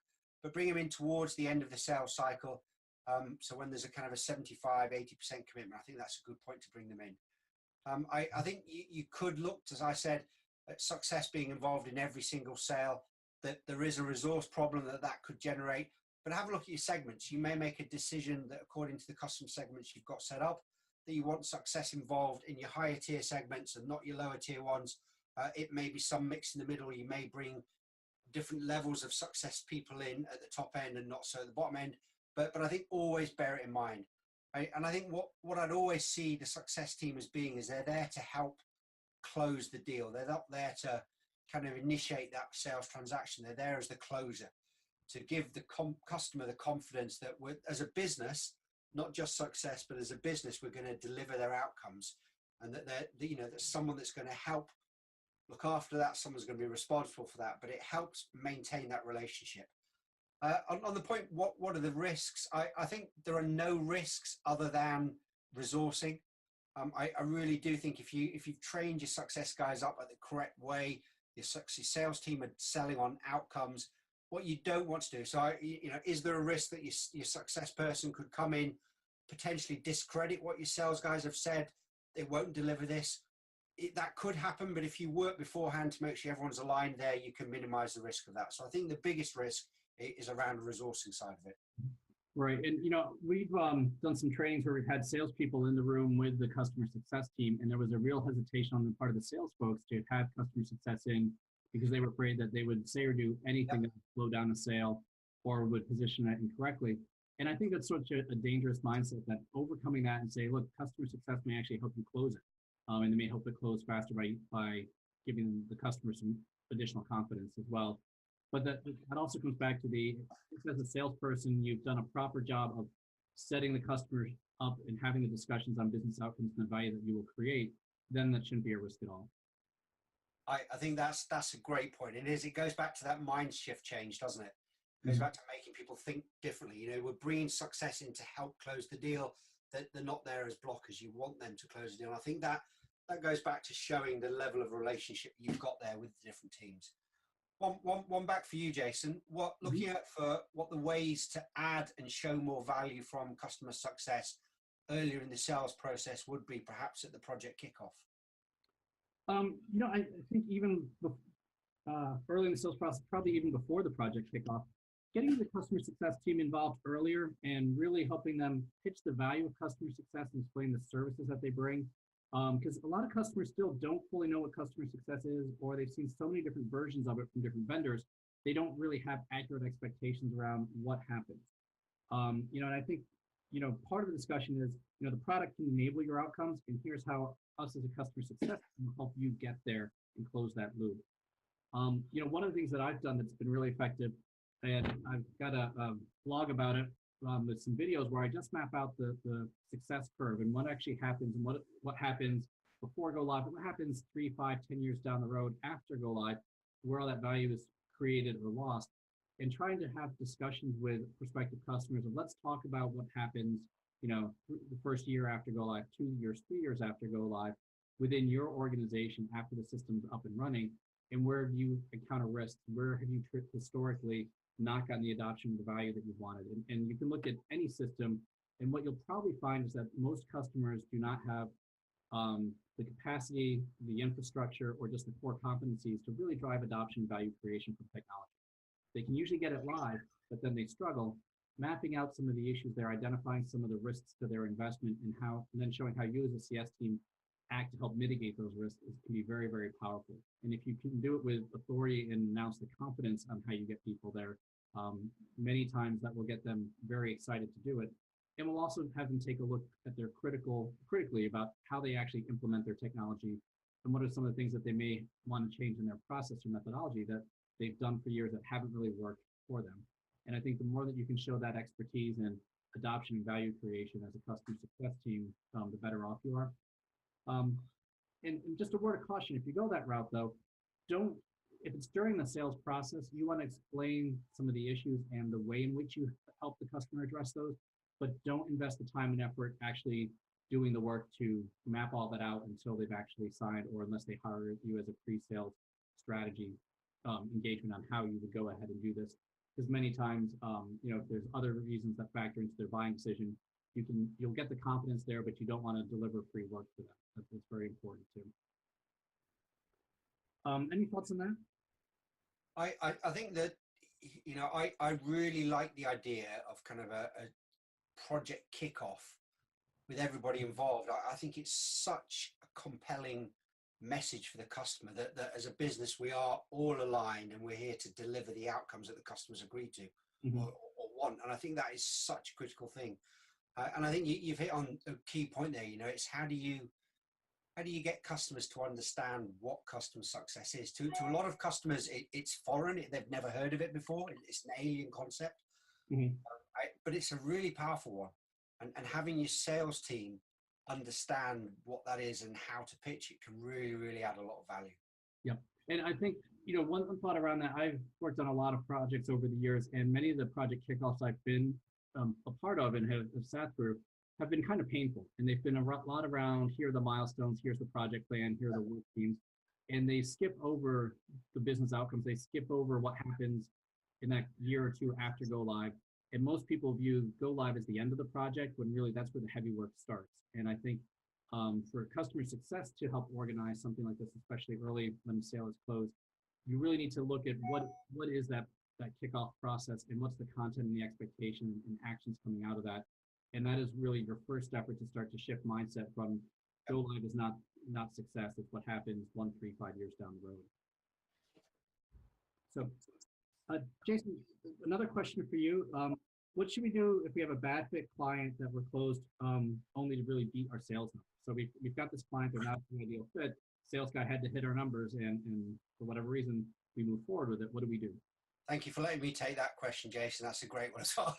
but bring them in towards the end of the sales cycle. So when there's a kind of a 75–80% commitment, I think that's a good point to bring them in. I think you could look, as I said, at success being involved in every single sale, that there is a resource problem that could generate, but have a look at your segments. You may make a decision that according to the custom segments you've got set up, that you want success involved in your higher tier segments and not your lower tier ones. It may be some mix in the middle. You may bring different levels of success people in at the top end and not so at the bottom end. But I think always bear it in mind. And I think what I'd always see the success team as being is they're there to help close the deal. They're not there to kind of initiate that sales transaction. They're there as the closer, to give the customer the confidence that we're, as a business, not just success, but as a business, we're going to deliver their outcomes, and that there's someone that's going to help look after that. Someone's going to be responsible for that, but it helps maintain that relationship. On the point, what are the risks? I think there are no risks other than resourcing. I really do think if you've trained your success guys up at the correct way, your sales team are selling on outcomes. What you don't want to do, so is there a risk that your success person could come in, potentially discredit what your sales guys have said? They won't deliver this. That could happen, but if you work beforehand to make sure everyone's aligned there, you can minimize the risk of that. So I think the biggest risk is around the resourcing side of it.
Right, and we've done some trainings where we've had salespeople in the room with the customer success team, and there was a real hesitation on the part of the sales folks to have customer success in, because they were afraid that they would say or do anything that would slow down a sale or would position it incorrectly. And I think that's such a dangerous mindset, that overcoming that and say, look, customer success may actually help you close it. And they may help it close faster by giving the customer some additional confidence as well. But that also comes back to as a salesperson, you've done a proper job of setting the customer up and having the discussions on business outcomes and the value that you will create, then that shouldn't be a risk at all.
I think that's a great point. It goes back to that mind shift change, doesn't it? It goes back to making people think differently. We're bringing success in to help close the deal, that they're not there as blockers. You want them to close the deal. And I think that goes back to showing the level of relationship you've got there with the different teams. One back for you, Jason. Looking at for what the ways to add and show more value from customer success earlier in the sales process would be, perhaps at the project kickoff.
I think even early in the sales process, probably even before the project kickoff, getting the customer success team involved earlier and really helping them pitch the value of customer success and explain the services that they bring. Because a lot of customers still don't fully know what customer success is, or they've seen so many different versions of it from different vendors, they don't really have accurate expectations around what happens. And I think, part of the discussion is, the product can enable your outcomes, and here's how us as a customer success can help you get there and close that loop. One of the things that I've done that's been really effective, and I've got a blog about it with some videos where I just map out the success curve and what actually happens and what happens before go live, and what happens 3, 5, 10 years down the road after go live, where all that value is created or lost, and trying to have discussions with prospective customers of, let's talk about what happens, the first year after go live, 2 years, 3 years after go live, within your organization after the system's up and running, and where have you encounter risks, where have you historically not gotten the adoption of the value that you wanted. And you can look at any system, and what you'll probably find is that most customers do not have the capacity, the infrastructure, or just the core competencies to really drive adoption and value creation from technology. They can usually get it live, but then they struggle. Mapping out some of the issues there, identifying some of the risks to their investment, and then showing how you as a CS team act to help mitigate those risks can be very, very powerful. And if you can do it with authority and announce the confidence on how you get people there, many times that will get them very excited to do it. And we'll also have them take a look at their critically about how they actually implement their technology, and what are some of the things that they may want to change in their process or methodology that they've done for years that haven't really worked for them. And I think the more that you can show that expertise and adoption and value creation as a customer success team, the better off you are. And just a word of caution, if you go that route though, if it's during the sales process, you want to explain some of the issues and the way in which you help the customer address those, but don't invest the time and effort actually doing the work to map all that out until they've actually signed, or unless they hire you as a pre-sales strategy engagement on how you would go ahead and do this. Because many times, if there's other reasons that factor into their buying decision, you'll get the confidence there, but you don't want to deliver free work for them. That's very important too. Any thoughts on that?
I think that, I really like the idea of kind of a project kickoff with everybody involved. I think it's such a compelling message for the customer that as a business, we are all aligned and we're here to deliver the outcomes that the customers agree to or want. And I think that is such a critical thing. And I think you've hit on a key point there. It's how do you get customers to understand what customer success is? To a lot of customers, it's foreign. They've never heard of it before. It's an alien concept. But it's a really powerful one. And having your sales team understand what that is and how to pitch it can really, really add a lot of value.
Yep. And I think, one thought around that, I've worked on a lot of projects over the years, and many of the project kickoffs I've been a part of and have sat through have been kind of painful. And they've been a lot around, here are the milestones, here's the project plan, here are the work teams. And they skip over the business outcomes. They skip over what happens in that year or two after go live. And most people view go live as the end of the project, when really that's where the heavy work starts. And I think for customer success to help organize something like this, especially early when the sale is closed, you really need to look at what is that kickoff process, and what's the content and the expectation and actions coming out of that. And that is really your first effort to start to shift mindset from go live is not success. It's what happens 1, 3, 5 years down the road. So Jason, another question for you. What should we do if we have a bad fit client that we're closed only to really beat our sales numbers? So we've got this client, they're not an ideal fit. Sales guy had to hit our numbers, and for whatever reason, we move forward with it. What do we do?
Thank you for letting me take that question, Jason. That's a great one as well.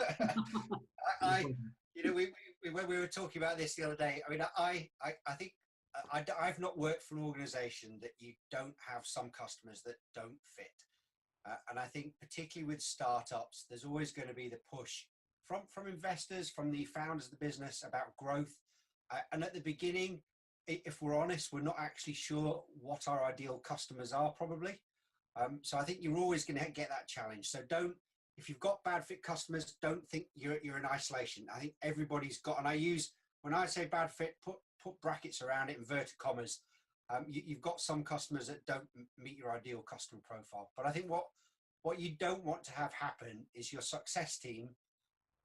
when we were talking about this the other day, I mean, I think I've not worked for an organization that you don't have some customers that don't fit. And I think particularly with startups, there's always going to be the push from investors, from the founders of the business about growth. And at the beginning, if we're honest, we're not actually sure what our ideal customers are probably. So I think you're always going to get that challenge. So if you've got bad fit customers, don't think you're in isolation. I think everybody's got, and when I say bad fit, put brackets around it, inverted commas. You've got some customers that don't meet your ideal customer profile. But I think what you don't want to have happen is your success team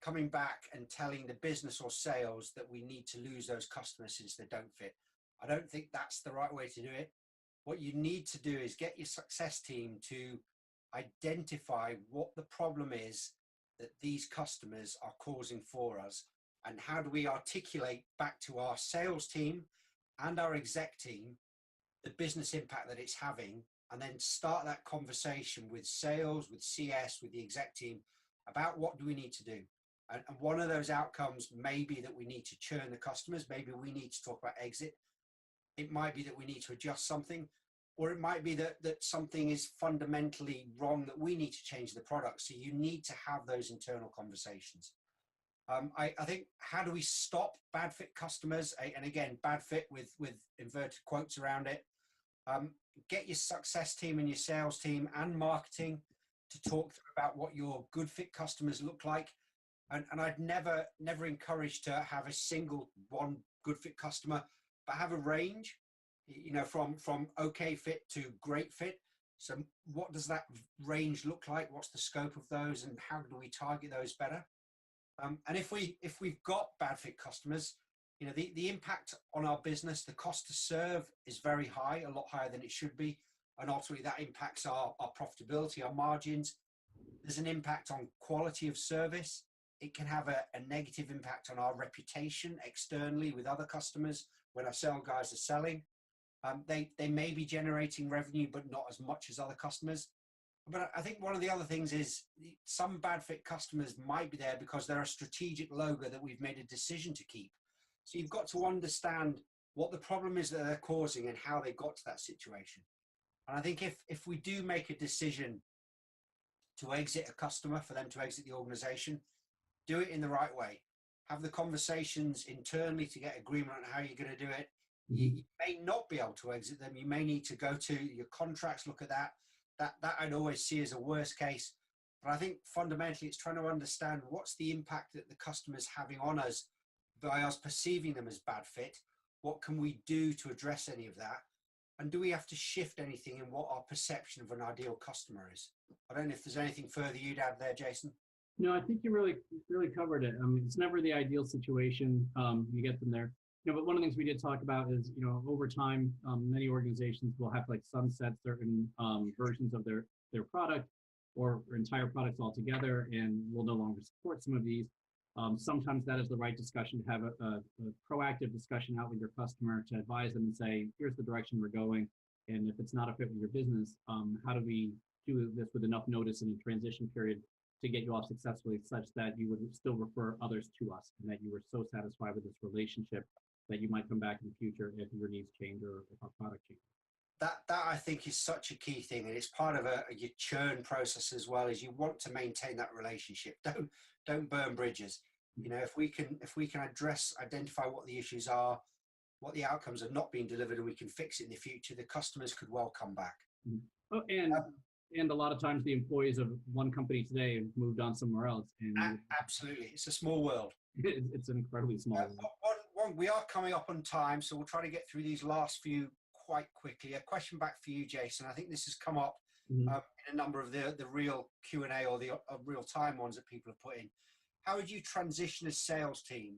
coming back and telling the business or sales that we need to lose those customers since they don't fit. I don't think that's the right way to do it. What you need to do is get your success team to identify what the problem is that these customers are causing for us, and how do we articulate back to our sales team and our exec team the business impact that it's having, and then start that conversation with sales, with CS, with the exec team about what do we need to do. And one of those outcomes may be that we need to churn the customers. Maybe we need to talk about exit. It might be that we need to adjust something, or it might be that something is fundamentally wrong, that we need to change the product. So you need to have those internal conversations. I think, how do we stop bad fit customers? And again, bad fit with inverted quotes around it. Get your success team and your sales team and marketing to talk about what your good fit customers look like. And I'd never encourage to have a single one good fit customer, but have a range, from okay fit to great fit. So what does that range look like? What's the scope of those, and how do we target those better? And if we've got bad fit customers, the impact on our business, the cost to serve is very high, a lot higher than it should be. And ultimately that impacts our profitability, our margins. There's an impact on quality of service. It can have a negative impact on our reputation externally with other customers when our sales guys are selling. They may be generating revenue, but not as much as other customers. But I think one of the other things is some bad fit customers might be there because they're a strategic logo that we've made a decision to keep. So you've got to understand what the problem is that they're causing and how they got to that situation. And I think if we do make a decision to exit a customer, for them to exit the organization, do it in the right way. Have the conversations internally to get agreement on how you're going to do it. You may not be able to exit them. You may need to go to your contracts, look at that. That I'd always see as a worst case. But I think fundamentally it's trying to understand what's the impact that the customer's having on us by us perceiving them as bad fit. What can we do to address any of that? And do we have to shift anything in what our perception of an ideal customer is? I don't know if there's anything further you'd add there, Jason.
No, I think you really covered it. I mean, it's never the ideal situation. You get them there. But one of the things we did talk about is, over time, many organizations will have like sunset certain versions of their product or entire products altogether, and will no longer support some of these. Sometimes that is the right discussion to have a proactive discussion out with your customer to advise them and say, here's the direction we're going. And if it's not a fit with your business, how do we do this with enough notice in a transition period to get you off successfully, such that you would still refer others to us, and that you were so satisfied with this relationship that you might come back in the future if your needs change or if our product changes.
That I think is such a key thing, and it's part of your churn process as well. Is you want to maintain that relationship. Don't burn bridges. If we can identify what the issues are, what the outcomes are not being delivered, and we can fix it in the future, the customers could well come back.
Oh, and a lot of times the employees of one company today have moved on somewhere else. And
absolutely, it's a small world.
It's an incredibly small world.
We are coming up on time, so we'll try to get through these last few quite quickly. A question back for you, Jason. I think this has come up in a number of the real Q&A or the real time ones that people have put in. How would you transition a sales team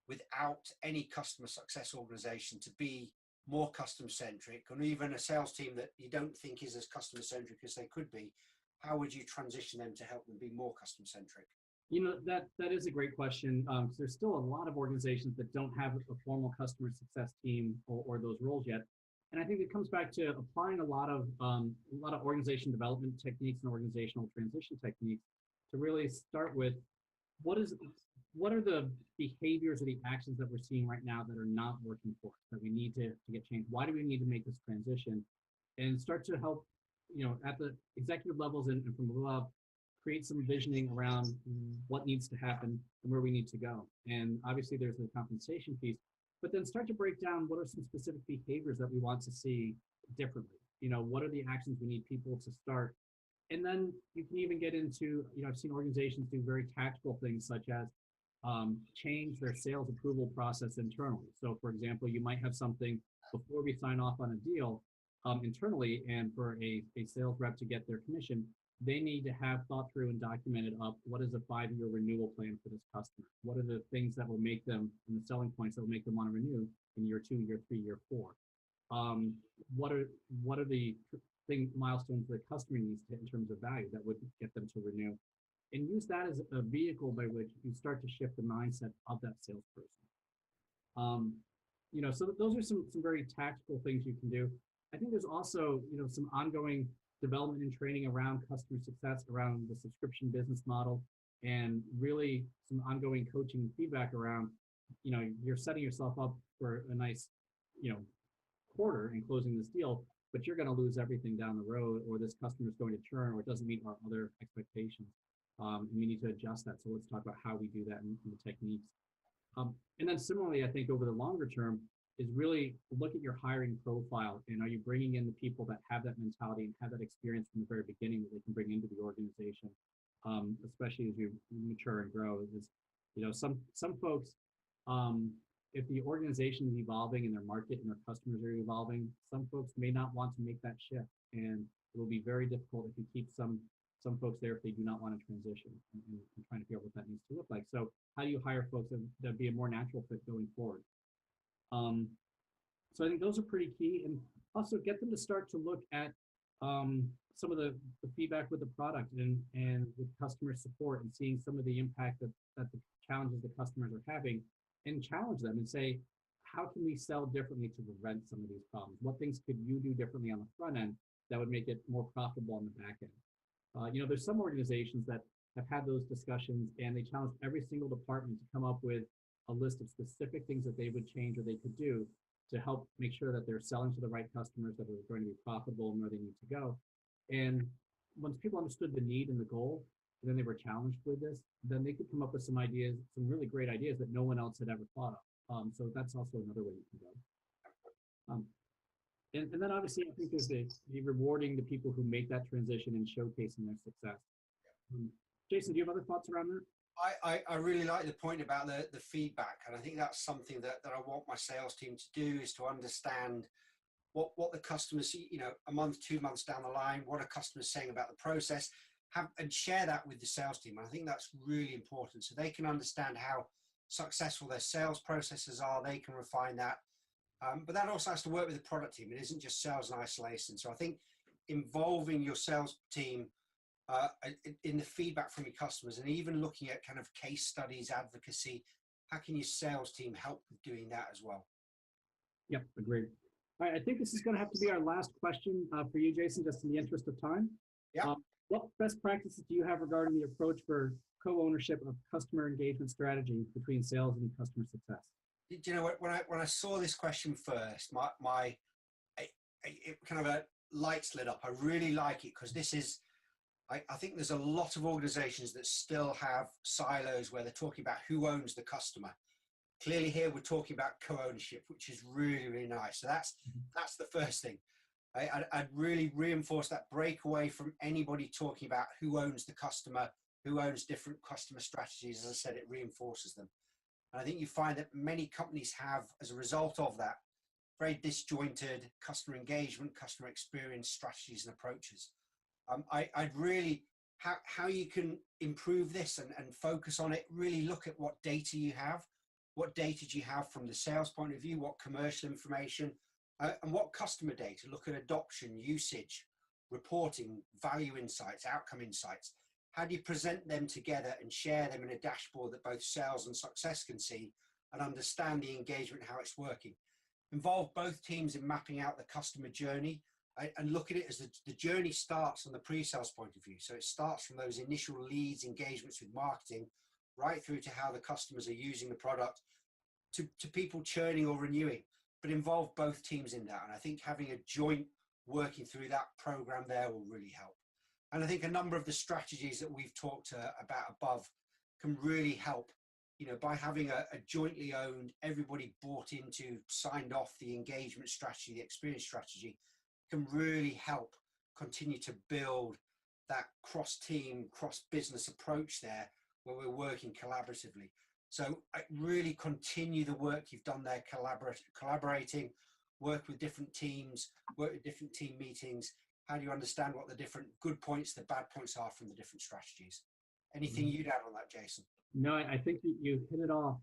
without any customer success organization to be more customer centric, or even a sales team that you don't think is as customer centric as they could be? How would you transition them to help them be more customer centric?
That is a great question. There's still a lot of organizations that don't have a formal customer success team or those roles yet. And I think it comes back to applying a lot of organization development techniques and organizational transition techniques to really start with what is what are the behaviors or the actions that we're seeing right now that are not working for us, that we need to get changed? Why do we need to make this transition? And start to help, at the executive levels and from above, create some visioning around what needs to happen and where we need to go. And obviously there's the compensation piece, but then start to break down what are some specific behaviors that we want to see differently. What are the actions we need people to start? And then you can even get into, I've seen organizations do very tactical things such as change their sales approval process internally. So for example, you might have something before we sign off on a deal internally, and for a sales rep to get their commission, they need to have thought through and documented up what is a 5-year renewal plan for this customer. What are the things that will make them, and the selling points that will make them want to renew in year 2, year 3, year 4? What are the milestones the customer needs to hit in terms of value that would get them to renew? And use that as a vehicle by which you start to shift the mindset of that salesperson. So those are some very tactical things you can do. I think there's also, some ongoing development and training around customer success, around the subscription business model, and really some ongoing coaching and feedback around, you're setting yourself up for a nice, quarter in closing this deal, but you're going to lose everything down the road, or this customer is going to churn, or it doesn't meet our other expectations. And we need to adjust that. So let's talk about how we do that and the techniques. And then similarly, I think over the longer term is really look at your hiring profile, and are you bringing in the people that have that mentality and have that experience from the very beginning that they can bring into the organization, especially as you mature and grow. Is, some folks, if the organization is evolving and their market and their customers are evolving, some folks may not want to make that shift, and it will be very difficult if you keep some folks there if they do not want to transition, and trying to figure out what that needs to look like. So how do you hire folks that be a more natural fit going forward? So I think those are pretty key, and also get them to start to look at some of the feedback with the product and with customer support, and seeing some of the impact that the challenges the customers are having, and challenge them and say, how can we sell differently to prevent some of these problems? What things could you do differently on the front end that would make it more profitable on the back end? There's some organizations that have had those discussions, and they challenge every single department to come up with a list of specific things that they would change or they could do to help make sure that they're selling to the right customers that are going to be profitable and where they need to go. And once people understood the need and the goal, and then they were challenged with this, then they could come up with some ideas, some really great ideas that no one else had ever thought of. So that's also another way you can go. And then obviously, I think there's the rewarding the people who make that transition and showcasing their success. Jason, do you have other thoughts around that?
I really like the point about the feedback, and I think that's something that I want my sales team to do, is to understand what the customers, a month, 2 months down the line, what are customers saying about the process, and share that with the sales team. And I think that's really important, so they can understand how successful their sales processes are. They can refine that, but that also has to work with the product team. It isn't just sales in isolation. So I think involving your sales team in the feedback from your customers, and even looking at kind of case studies, advocacy, how can your sales team help with doing that as well?
Yep, agreed. All right, I think this is going to have to be our last question for you, Jason, just in the interest of time.
Yeah.
What best practices do you have regarding the approach for co-ownership of customer engagement strategy between sales and customer success?
You know what? When I saw this question first, it kind of a lights lit up. I really like it, because this is, I think there's a lot of organizations that still have silos where they're talking about who owns the customer. Clearly here we're talking about co-ownership, which is really, really nice. So that's the first thing. I'd really reinforce that, break away from anybody talking about who owns the customer, who owns different customer strategies. As I said, it reinforces them. And I think you find that many companies have, as a result of that, very disjointed customer engagement, customer experience strategies and approaches. I'd really, how you can improve this and focus on it, really look at what data you have. What data do you have from the sales point of view? What commercial information? And what customer data? Look at adoption, usage, reporting, value insights, outcome insights. How do you present them together and share them in a dashboard that both sales and success can see and understand the engagement, how it's working? Involve both teams in mapping out the customer journey, and look at it as the journey starts from the pre-sales point of view. So it starts from those initial leads, engagements with marketing, right through to how the customers are using the product, to people churning or renewing, but involve both teams in that. And I think having a joint working through that program there will really help. And I think a number of the strategies that we've talked about above can really help, you know, by having a jointly owned, everybody bought into, signed off the engagement strategy, the experience strategy, can really help continue to build that cross-team, cross-business approach there where we're working collaboratively. So I really continue the work you've done there, collaborating, work with different teams, work with different team meetings. How do you understand what the different good points, the bad points are from the different strategies? Anything you'd add on that, Jason?
No, I think you hit it all.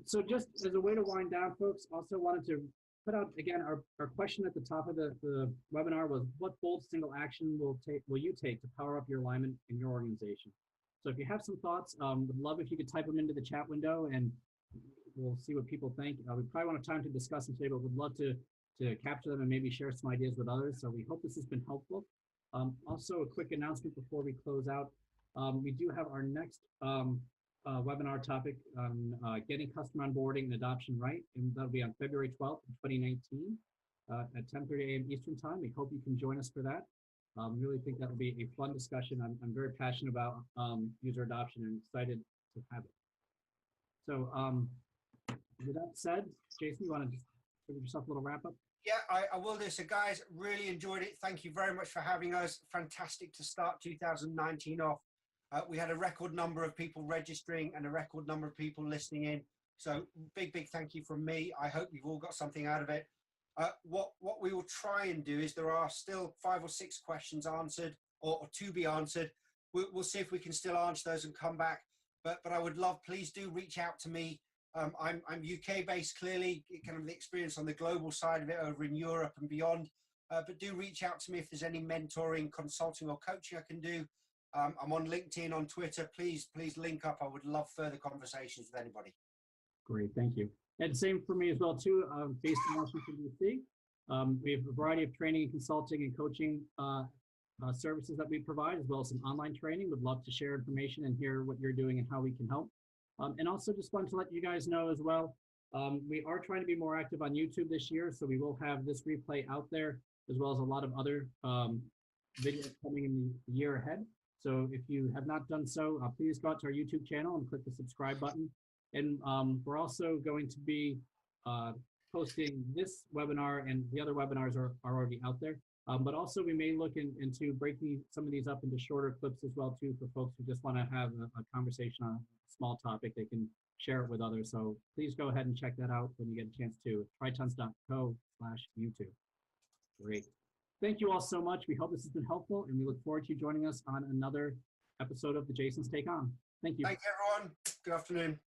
So just as a way to wind down, folks, also wanted to put out, again, our question at the top of the webinar was, what bold single action will you take to power up your alignment in your organization? So if you have some thoughts, would love if you could type them into the chat window and we'll see what people think. We probably won't have time to discuss them today, but would love to capture them and maybe share some ideas with others. So we hope this has been helpful. Also, a quick announcement before we close out. We do have our next webinar topic on getting customer onboarding and adoption right, and that'll be on February 12th, 2019 at 10:30 a.m. Eastern time. We hope you can join us for that. Really think that'll be a fun discussion. I'm very passionate about user adoption and excited to have it. So with that said, Jason, you want to just give yourself a little wrap up?
Yeah, I will do. So guys, really enjoyed it. Thank you very much for having us. Fantastic to start 2019 off. We had a record number of people registering and a record number of people listening in. So big thank you from me. I hope you've all got something out of it. What we will try and do is there are still 5 or 6 questions answered or to be answered. We'll see if we can still answer those and come back. But I would love, please do reach out to me. I'm UK based, clearly, kind of the experience on the global side of it over in Europe and beyond. But do reach out to me if there's any mentoring, consulting or coaching I can do. I'm on LinkedIn, on Twitter. Please link up. I would love further conversations with anybody.
Great, thank you. And same for me as well too, based in Washington, D.C. We have a variety of training and consulting and coaching services that we provide, as well as some online training. Would love to share information and hear what you're doing and how we can help. And also just wanted to let you guys know as well, we are trying to be more active on YouTube this year, so we will have this replay out there, as well as a lot of other videos coming in the year ahead. So if you have not done so, please go out to our YouTube channel and click the subscribe button. And we're also going to be posting this webinar, and the other webinars are already out there. But also we may look into breaking some of these up into shorter clips as well too, for folks who just want to have a conversation on a small topic. They can share it with others. So please go ahead and check that out when you get a chance to. tritons.co/YouTube. Great. Thank you all so much. We hope this has been helpful, and we look forward to you joining us on another episode of the Jason's Take On. Thank you.
Thank you, everyone. Good afternoon.